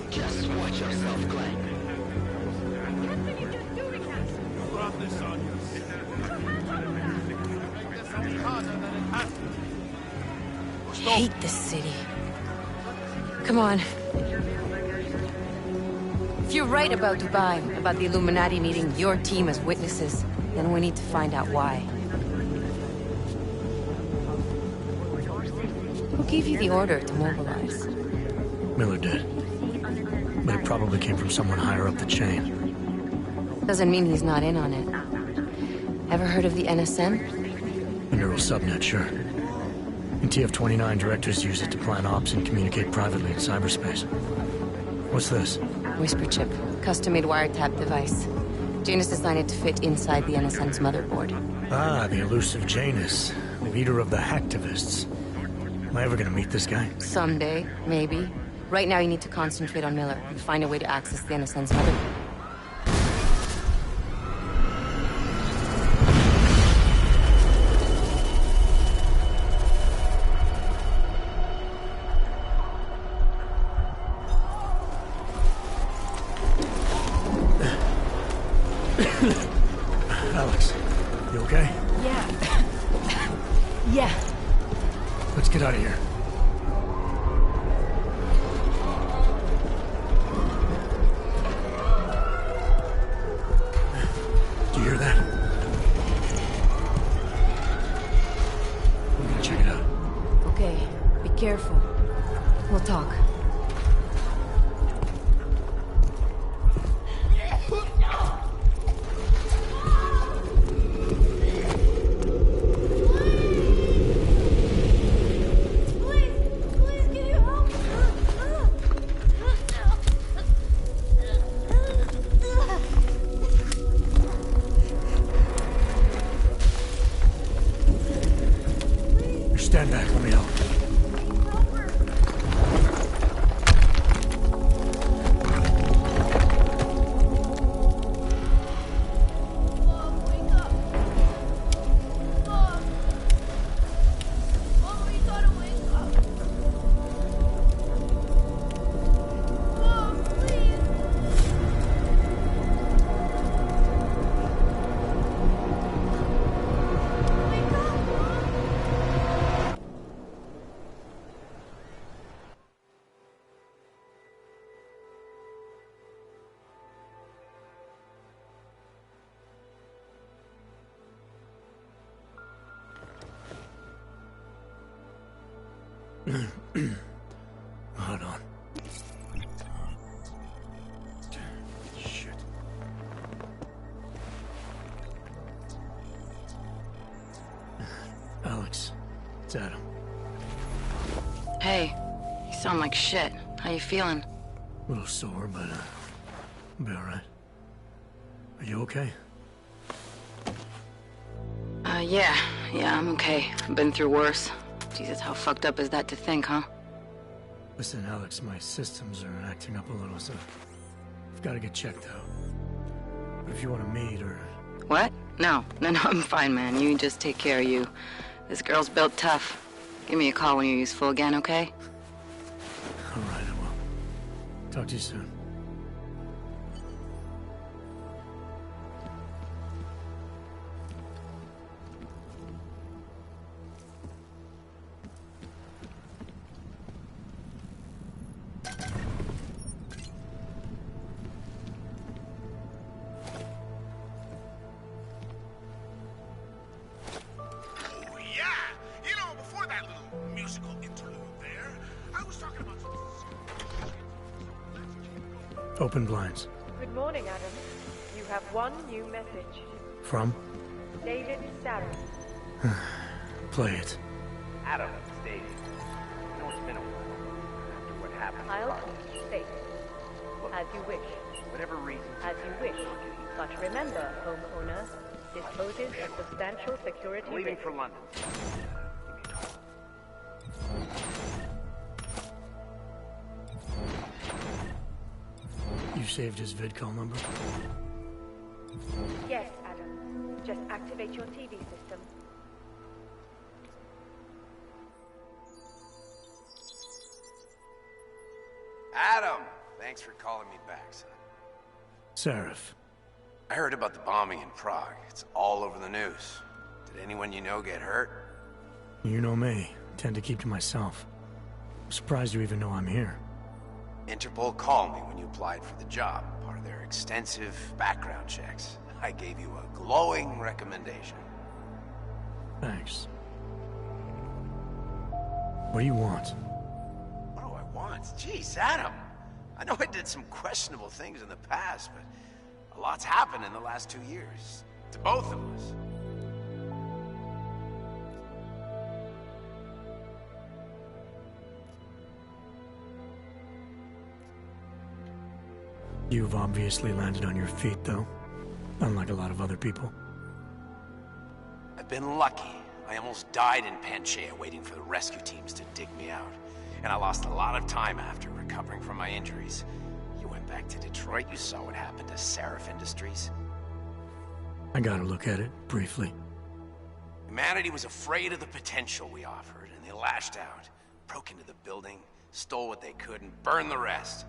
Just watch yourself, Glenn. I hate this city. Come on. If you're right about Dubai, about the Illuminati needing your team as witnesses, then we need to find out why. Who gave you the order to mobilize? Miller did. But it probably came from someone higher up the chain. Doesn't mean he's not in on it. Ever heard of the NSM? The neural subnet, sure. In TF-29, directors use it to plan ops and communicate privately in cyberspace. What's this? Whisper chip. Custom-made wiretap device. Janus designed it to fit inside the NSM's motherboard. Ah, the elusive Janus. Leader of the hacktivists. Am I ever gonna meet this guy? Someday, maybe. Right now you need to concentrate on Miller and find a way to access the NSM's motherboard. Alex, you okay? Yeah. Yeah. Let's get out of here. Do you hear that? I'm gonna check it out. Okay, be careful. We'll talk. Stand back, let me help. Hold on. Shit. Alex, it's Adam. Hey, you sound like shit. How you feeling? A little sore, but I'll be alright. Are you okay? Yeah, I'm okay. I've been through worse. Jesus, how fucked up is that to think, huh? Listen, Alex, my systems are acting up a little, so I've got to get checked out. But if you want to meet or... What? No, I'm fine, man. You just take care of you. This girl's built tough. Give me a call when you're useful again, okay? Alright, I will. Talk to you soon. Open blinds. Good morning, Adam. You have one new message. From? David Sarah. Play it. Adam, it's David. I know it's been a while after what happened. I'll keep you safe. As you wish. Whatever reason. As you wish. But remember, homeowner, this poses a substantial security I'm leaving risk. for London. You saved his vidcall number? Yes, Adam. Just activate your TV system. Adam! Thanks for calling me back, son. Seraph. I heard about the bombing in Prague. It's all over the news. Did anyone you know get hurt? You know me. I tend to keep to myself. I'm surprised you even know I'm here. Interpol called me when you applied for the job, part of their extensive background checks. I gave you a glowing recommendation. Thanks. What do you want? What do I want? Jeez, Adam. I know I did some questionable things in the past, but a lot's happened in the last 2 years. To both of us. You've obviously landed on your feet, though. Unlike a lot of other people. I've been lucky. I almost died in Panchaea waiting for the rescue teams to dig me out. And I lost a lot of time after recovering from my injuries. You went back to Detroit, you saw what happened to Seraph Industries. I got a look at it, briefly. Humanity was afraid of the potential we offered, and they lashed out. Broke into the building, stole what they could, and burned the rest.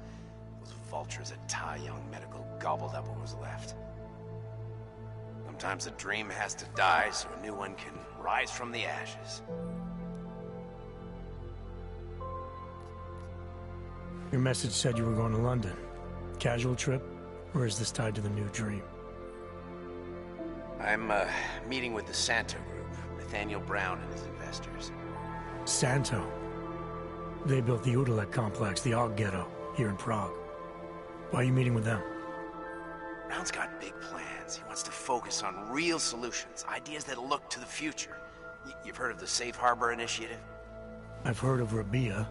Those vultures at Tai Young Medical gobbled up what was left. I'm Sometimes a dream has to die so a new one can rise from the ashes. Your message said you were going to London. Casual trip? Or is this tied to the new dream? I'm, meeting with the Santo Group, Nathaniel Brown and his investors. Santo? They built the Udalek complex, the Og Ghetto, here in Prague. Why are you meeting with them? Brown's got big plans. He wants to focus on real solutions, ideas that look to the future. You've heard of the Safe Harbor Initiative? I've heard of Rabia,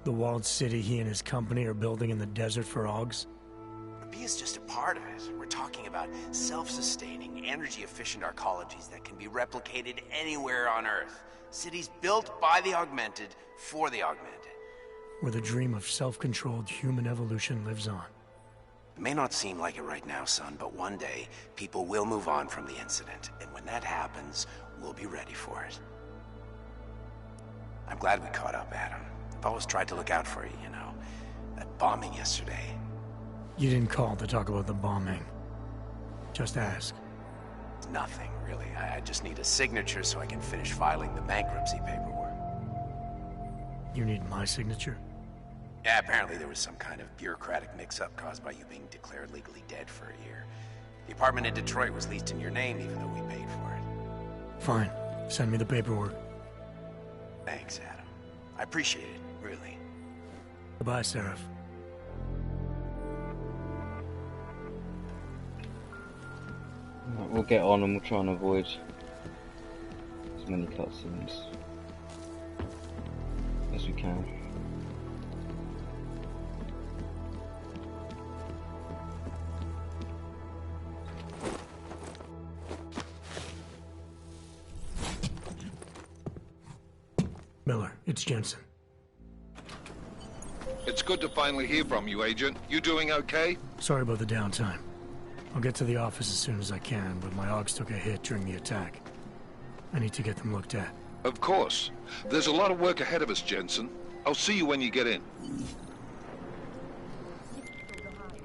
the walled city he and his company are building in the desert for Augs. Rabia's just a part of it. We're talking about self-sustaining, energy-efficient arcologies that can be replicated anywhere on Earth. Cities built by the augmented, for the augmented. Where the dream of self-controlled human evolution lives on. It may not seem like it right now, son, but one day, people will move on from the incident. And when that happens, we'll be ready for it. I'm glad we caught up, Adam. I've always tried to look out for you, you know. That bombing yesterday. You didn't call to talk about the bombing. Just ask. It's nothing, really. I just need a signature so I can finish filing the bankruptcy paperwork. You need my signature? Yeah, apparently there was some kind of bureaucratic mix-up caused by you being declared legally dead for a year. The apartment in Detroit was leased in your name even though we paid for it. Fine. Send me the paperwork. Thanks, Adam. I appreciate it, really. Goodbye, Seraph. Right, we'll get on and we'll try and avoid as many cutscenes as we can. Miller, it's Jensen. It's good to finally hear from you, Agent. You doing okay? Sorry about the downtime. I'll get to the office as soon as I can, but my Augs took a hit during the attack. I need to get them looked at. Of course. There's a lot of work ahead of us, Jensen. I'll see you when you get in.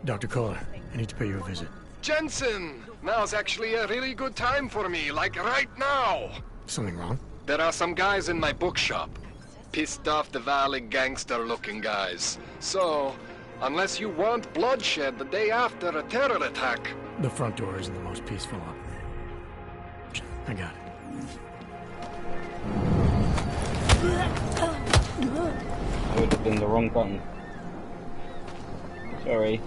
Dr. Kohler, I need to pay you a visit. Jensen! Now's actually a really good time for me, like right now! Something wrong? There are some guys in my bookshop. Pissed off the Valley gangster-looking guys. So, unless you want bloodshed the day after a terror attack... The front door isn't the most peaceful option. I got it. That would have been the wrong button. Sorry.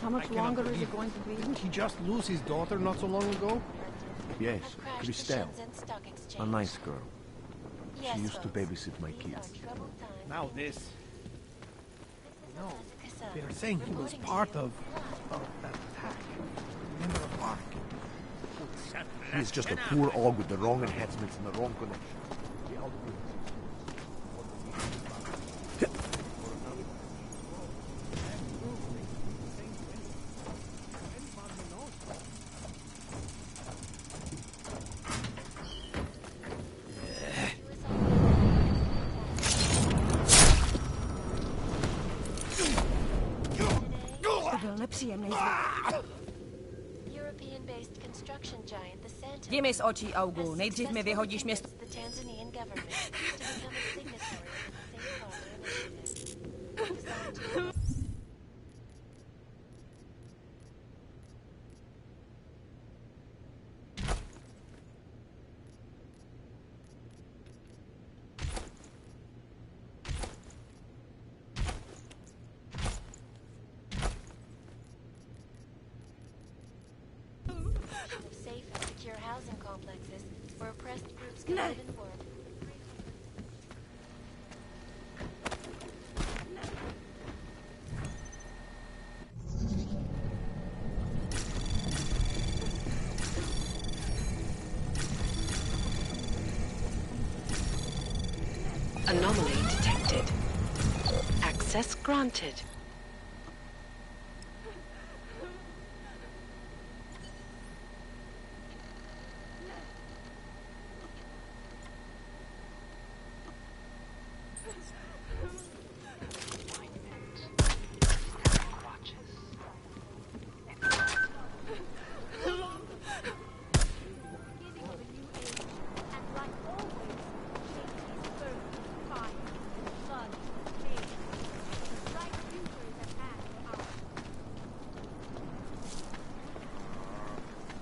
How much longer is it going to be? Didn't he just lose his daughter not so long ago? Yes, Christelle. A nice girl. She used to babysit my kids. Now this. No, they are saying he was part of that attack. Member of ARC. He's just a poor og with the wrong enhancements and the wrong connection. European-based construction giant, the Santo. Jdi mi z očí, Augu. Nejdřív mi vyhodíš město. The Tanzanian government to become a signatory of the Safe Harbor Initiative. Of safe and secure housing complexes where oppressed groups can live and work. Anomaly detected. Access granted.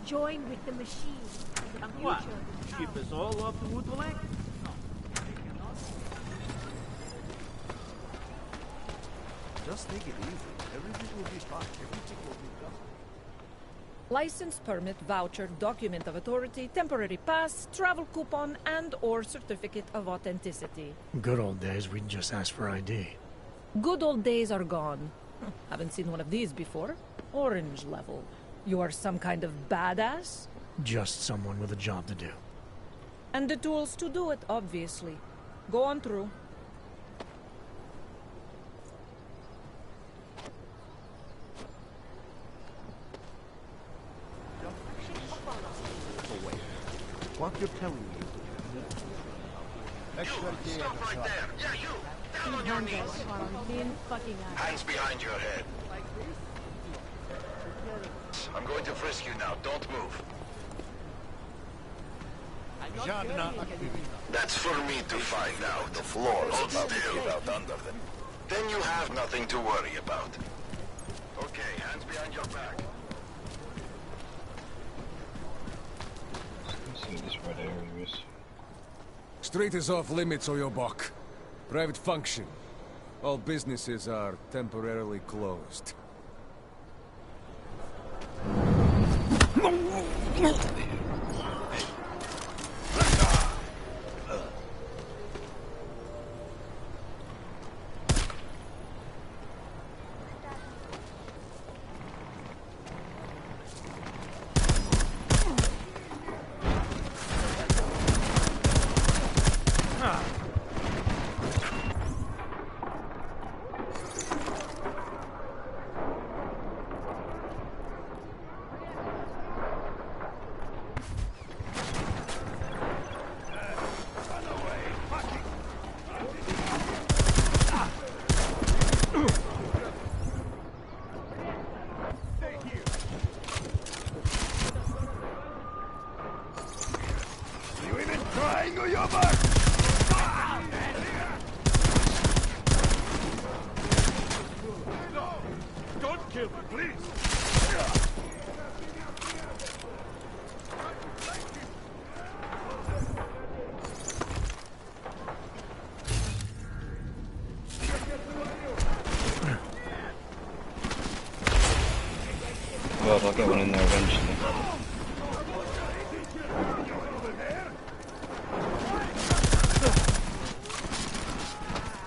join with the machine. The What? future. Ship us all off to Woodville? Just take it easy. Everything will be fine. Everything will be done. License, permit, voucher, document of authority, temporary pass, travel coupon, and/or certificate of authenticity. Good old days, we'd just ask for ID. Good old days are gone. Haven't seen one of these before. Orange level. You are some kind of badass? Just someone with a job to do. And the tools to do it, obviously. Go on through. Oh, wait. What you're telling me is Stop right there. Yeah, you. Down on your knees. Hands behind your head. I'm going to frisk you now. Don't move. That's for me to find out. The floor is about to give out under them. Then you have nothing to worry about. Okay, hands behind your back. Let's see what this red area is. Street is off limits, Oyobok. Private function. All businesses are temporarily closed. Don't kill me, please! Well, I'll get one in there eventually.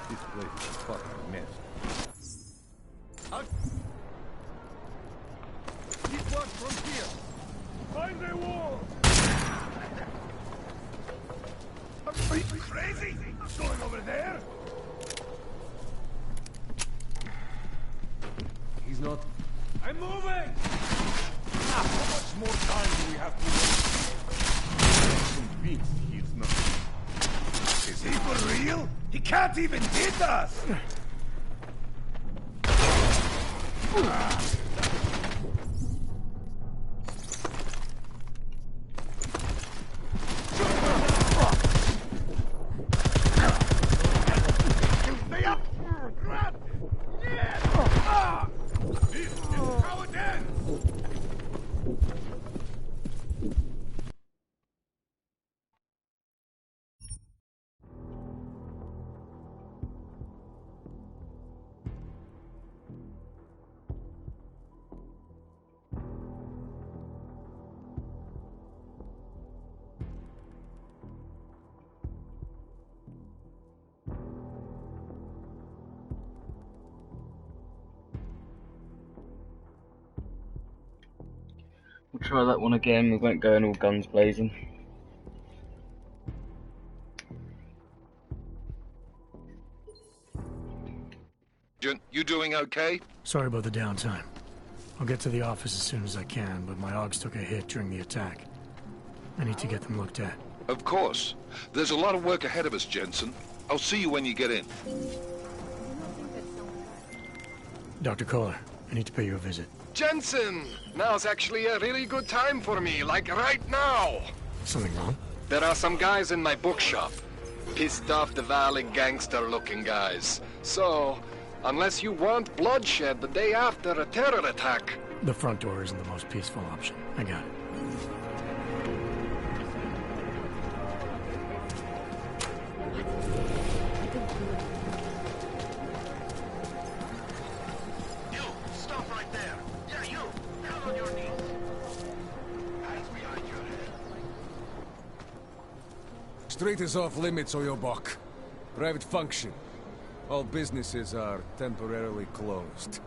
This place is a fucking mess. Keep watch from here! Find the wall! Are you crazy? Going over there? He's not... I'm moving! How much more time do we have to wait? I'm convinced he is not. Is he for real? He can't even hit us! Stay up! Grab! Yeah! This is how it ends! We'll try that one again, we won't go in all guns blazing. You doing okay? Sorry about the downtime. I'll get to the office as soon as I can, but my AUGs took a hit during the attack. I need to get them looked at. Of course. There's a lot of work ahead of us, Jensen. I'll see you when you get in. Dr. Kohler, I need to pay you a visit. Jensen! Now's actually a really good time for me, like right now! Something wrong? There are some guys in my bookshop. Pissed off the Valley gangster-looking guys. So, unless you want bloodshed the day after a terror attack, The front door isn't the most peaceful option. I got it. You, stop right there. Yeah, you. Down on your knees. Hands behind your head. Street is off limits, or your buck. Private function. All businesses are temporarily closed.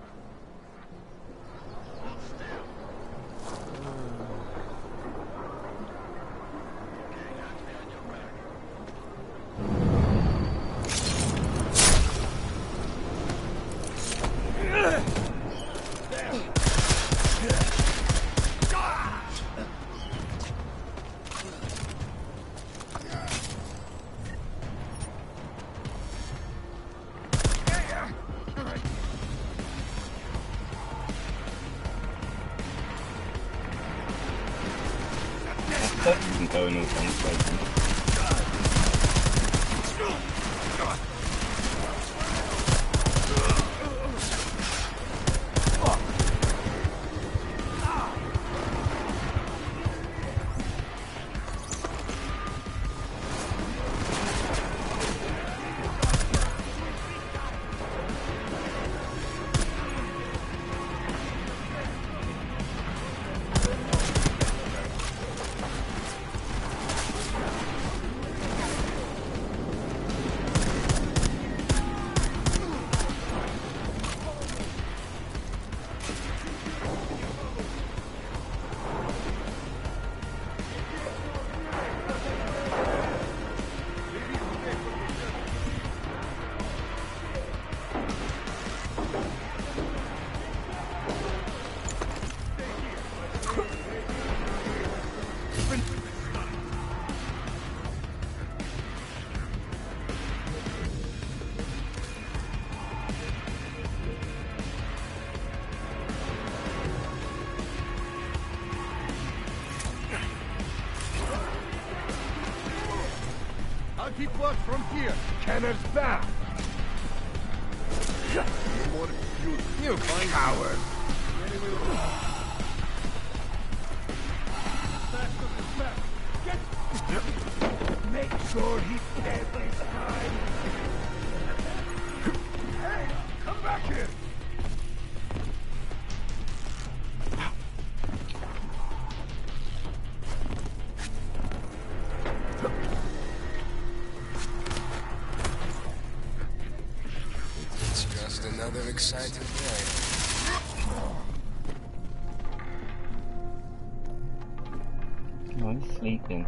You can go in all kinds of places. I'll keep watch from here. Cannons back. You coward. Make sure he's dead this time. Hey, come back here. It's just another exciting day. Oh, he's sleeping.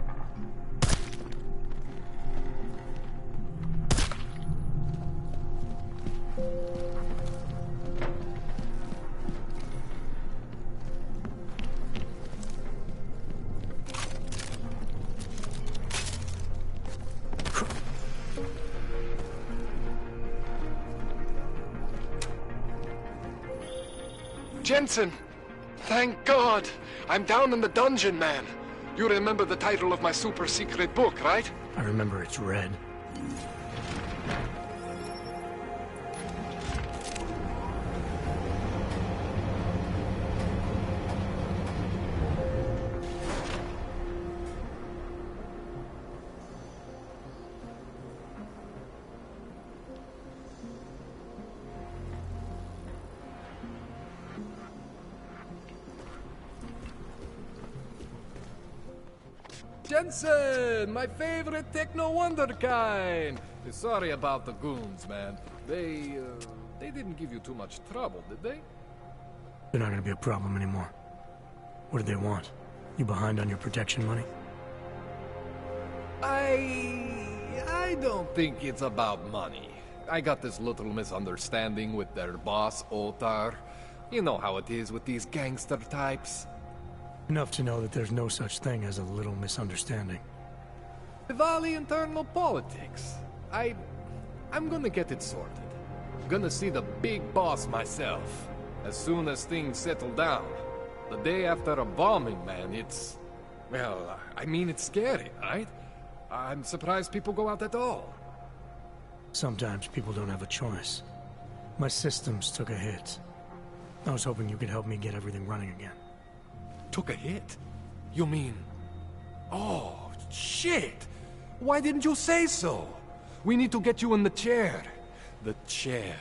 Jensen! Thank God! I'm down in the dungeon, man. You remember the title of my super secret book, right? I remember it's red. Jensen, my favorite techno wonderkind. Sorry about the goons, man. They didn't give you too much trouble, did they? They're not gonna be a problem anymore. What do they want? You behind on your protection money? I don't think it's about money. I got this little misunderstanding with their boss, Otar. You know how it is with these gangster types. Enough to know that there's no such thing as a little misunderstanding. Valley internal politics. I'm gonna get it sorted. Gonna see the big boss myself. As soon as things settle down. The day after a bombing, man, it's... Well, I mean, it's scary, right? I'm surprised people go out at all. Sometimes people don't have a choice. My systems took a hit. I was hoping you could help me get everything running again. Took a hit? You mean... Oh, shit! Why didn't you say so? We need to get you in the chair. The chair.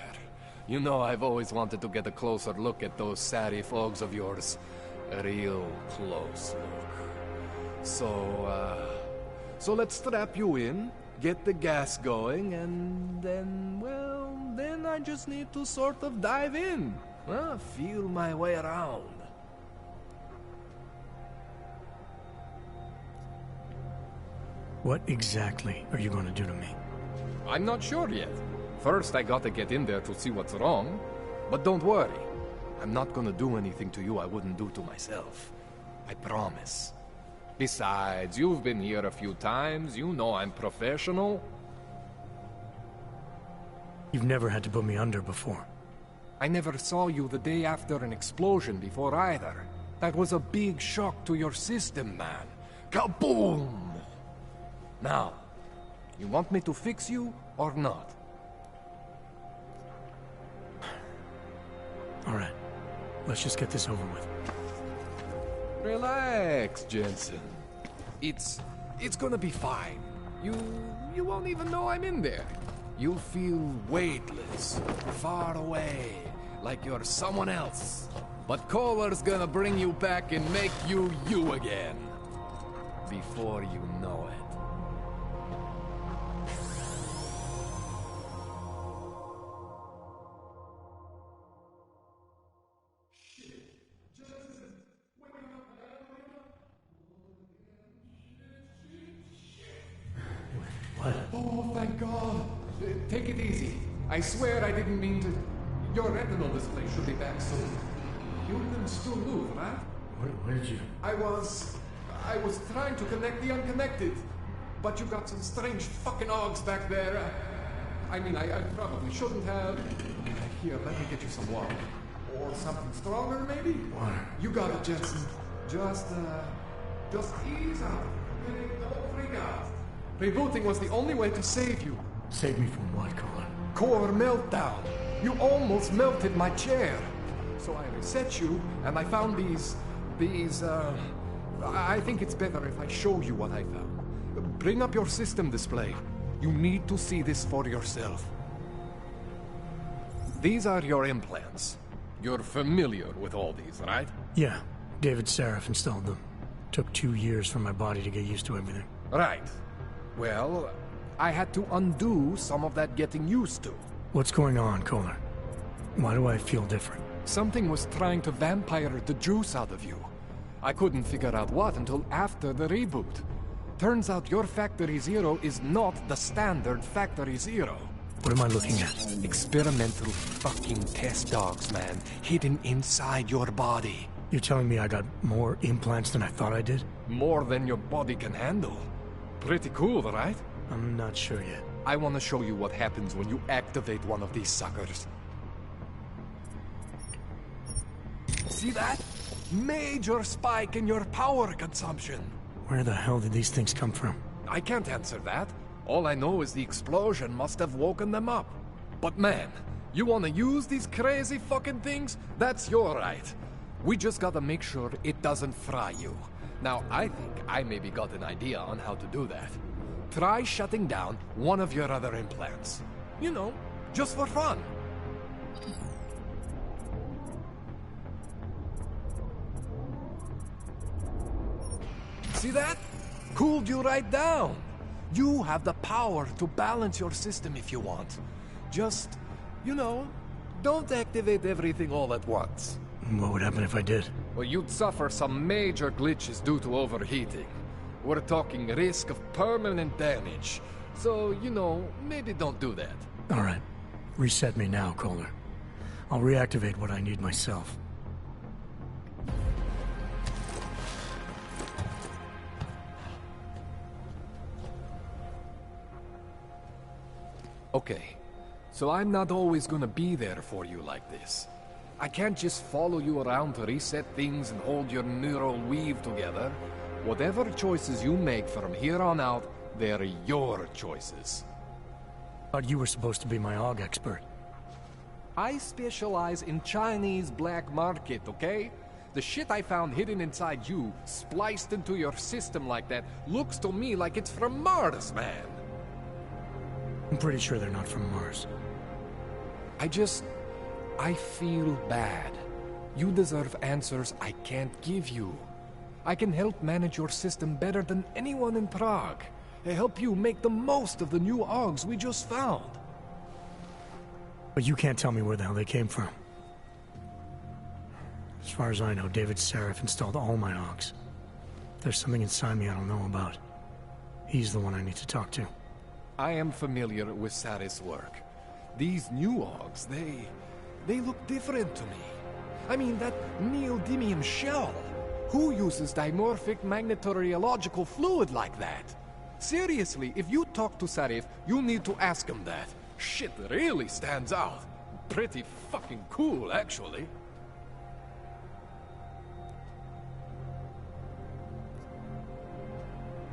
You know, I've always wanted to get a closer look at those satty fogs of yours. A real close look. So let's strap you in, get the gas going, and then, well, then I just need to sort of dive in. Feel my way around. What exactly are you going to do to me? I'm not sure yet. First, I gotta get in there to see what's wrong. But don't worry. I'm not gonna do anything to you I wouldn't do to myself. I promise. Besides, you've been here a few times. You know I'm professional. You've never had to put me under before. I never saw you the day after an explosion before either. That was a big shock to your system, man. Kaboom! Now, you want me to fix you or not? All right. Let's just get this over with. Relax, Jensen. It's gonna be fine. You won't even know I'm in there. You'll feel weightless, far away, like you're someone else. But Kohler's gonna bring you back and make you you again. Before you know it. What? Oh, thank God. Take it easy. I swear I didn't mean to... Your retinal display should be back soon. You can still move, right? Where did you... I was trying to connect the unconnected. But you got some strange fucking ogs back there. I mean, I probably shouldn't have... Here, let me get you some water. Or something stronger, maybe? Water. You got it, Jensen. Just ease out. Don't freak out. Rebooting was the only way to save you. Save me from what, Kohler? Core meltdown. You almost melted my chair. So I reset you, and I found these... I think it's better if I show you what I found. Bring up your system display. You need to see this for yourself. These are your implants. You're familiar with all these, right? Yeah. David Sarif installed them. Took 2 years for my body to get used to everything. Right. Well, I had to undo some of that getting used to. What's going on, Kohler? Why do I feel different? Something was trying to vampire the juice out of you. I couldn't figure out what until after the reboot. Turns out your Factory Zero is not the standard Factory Zero. What am I looking at? Experimental fucking test dogs, man. Hidden inside your body. You're telling me I got more implants than I thought I did? More than your body can handle. Pretty cool, right? I'm not sure yet. I want to show you what happens when you activate one of these suckers. See that? Major spike in your power consumption. Where the hell did these things come from? I can't answer that. All I know is the explosion must have woken them up. But man, you want to use these crazy fucking things? That's your right. We just gotta make sure it doesn't fry you. Now, I think I maybe got an idea on how to do that. Try shutting down one of your other implants. You know, just for fun. See that? Cooled you right down. You have the power to balance your system if you want. Just, you know, don't activate everything all at once. What would happen if I did? Well, you'd suffer some major glitches due to overheating. We're talking risk of permanent damage. So, you know, maybe don't do that. All right. Reset me now, Kohler. I'll reactivate what I need myself. Okay, so I'm not always gonna be there for you like this. I can't just follow you around to reset things and hold your neural weave together. Whatever choices you make from here on out, they're your choices. Thought you were supposed to be my AUG expert. I specialize in Chinese black market, okay? The shit I found hidden inside you, spliced into your system like that, looks to me like it's from Mars, man. I'm pretty sure they're not from Mars. I feel bad. You deserve answers I can't give you. I can help manage your system better than anyone in Prague. I help you make the most of the new Augs we just found. But you can't tell me where the hell they came from. As far as I know, David Seraph installed all my Augs. There's something inside me I don't know about. He's the one I need to talk to. I am familiar with Sarah's work. These new Augs, they look different to me. I mean, that neodymium shell. Who uses dimorphic magnetorheological fluid like that? Seriously, if you talk to Sarif, you need to ask him that. Shit really stands out. Pretty fucking cool, actually.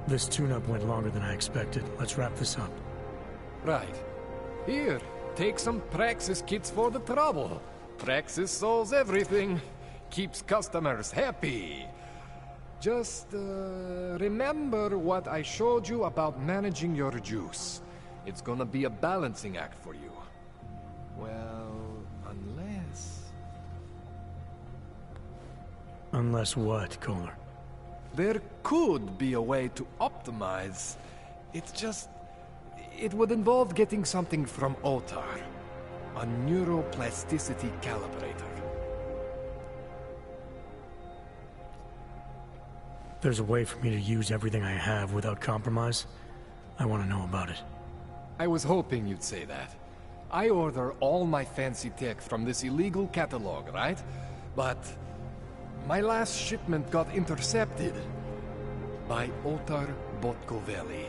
This tune-up went longer than I expected. Let's wrap this up. Right. Here, take some Praxis kits for the trouble. Praxis solves everything. Keeps customers happy. Just, remember what I showed you about managing your juice. It's gonna be a balancing act for you. Well, unless... Unless what, Kohler? There could be a way to optimize. It's just... It would involve getting something from Otar. A neuroplasticity calibrator. There's a way for me to use everything I have without compromise. I want to know about it. I was hoping you'd say that. I order all my fancy tech from this illegal catalog, right? But my last shipment got intercepted by Otar Botkoveli.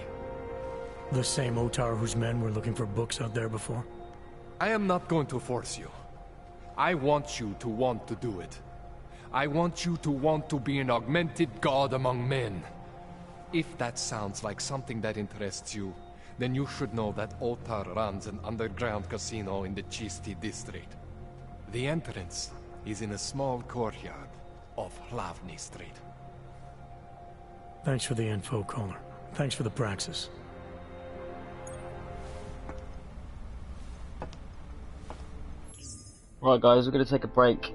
The same Otar whose men were looking for books out there before? I am not going to force you. I want you to want to do it. I want you to want to be an augmented god among men. If that sounds like something that interests you, then you should know that Otar runs an underground casino in the Chisti district. The entrance is in a small courtyard off Hlavny Street. Thanks for the info, Kohler. Thanks for the praxis. Right, guys, we're going to take a break.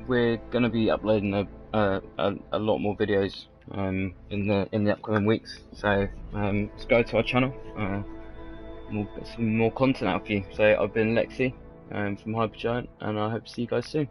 We're going to be uploading a lot more videos in the upcoming weeks. So subscribe to our channel. We'll get some more content out for you. So I've been Lexi from HYPERGIANT, and I hope to see you guys soon.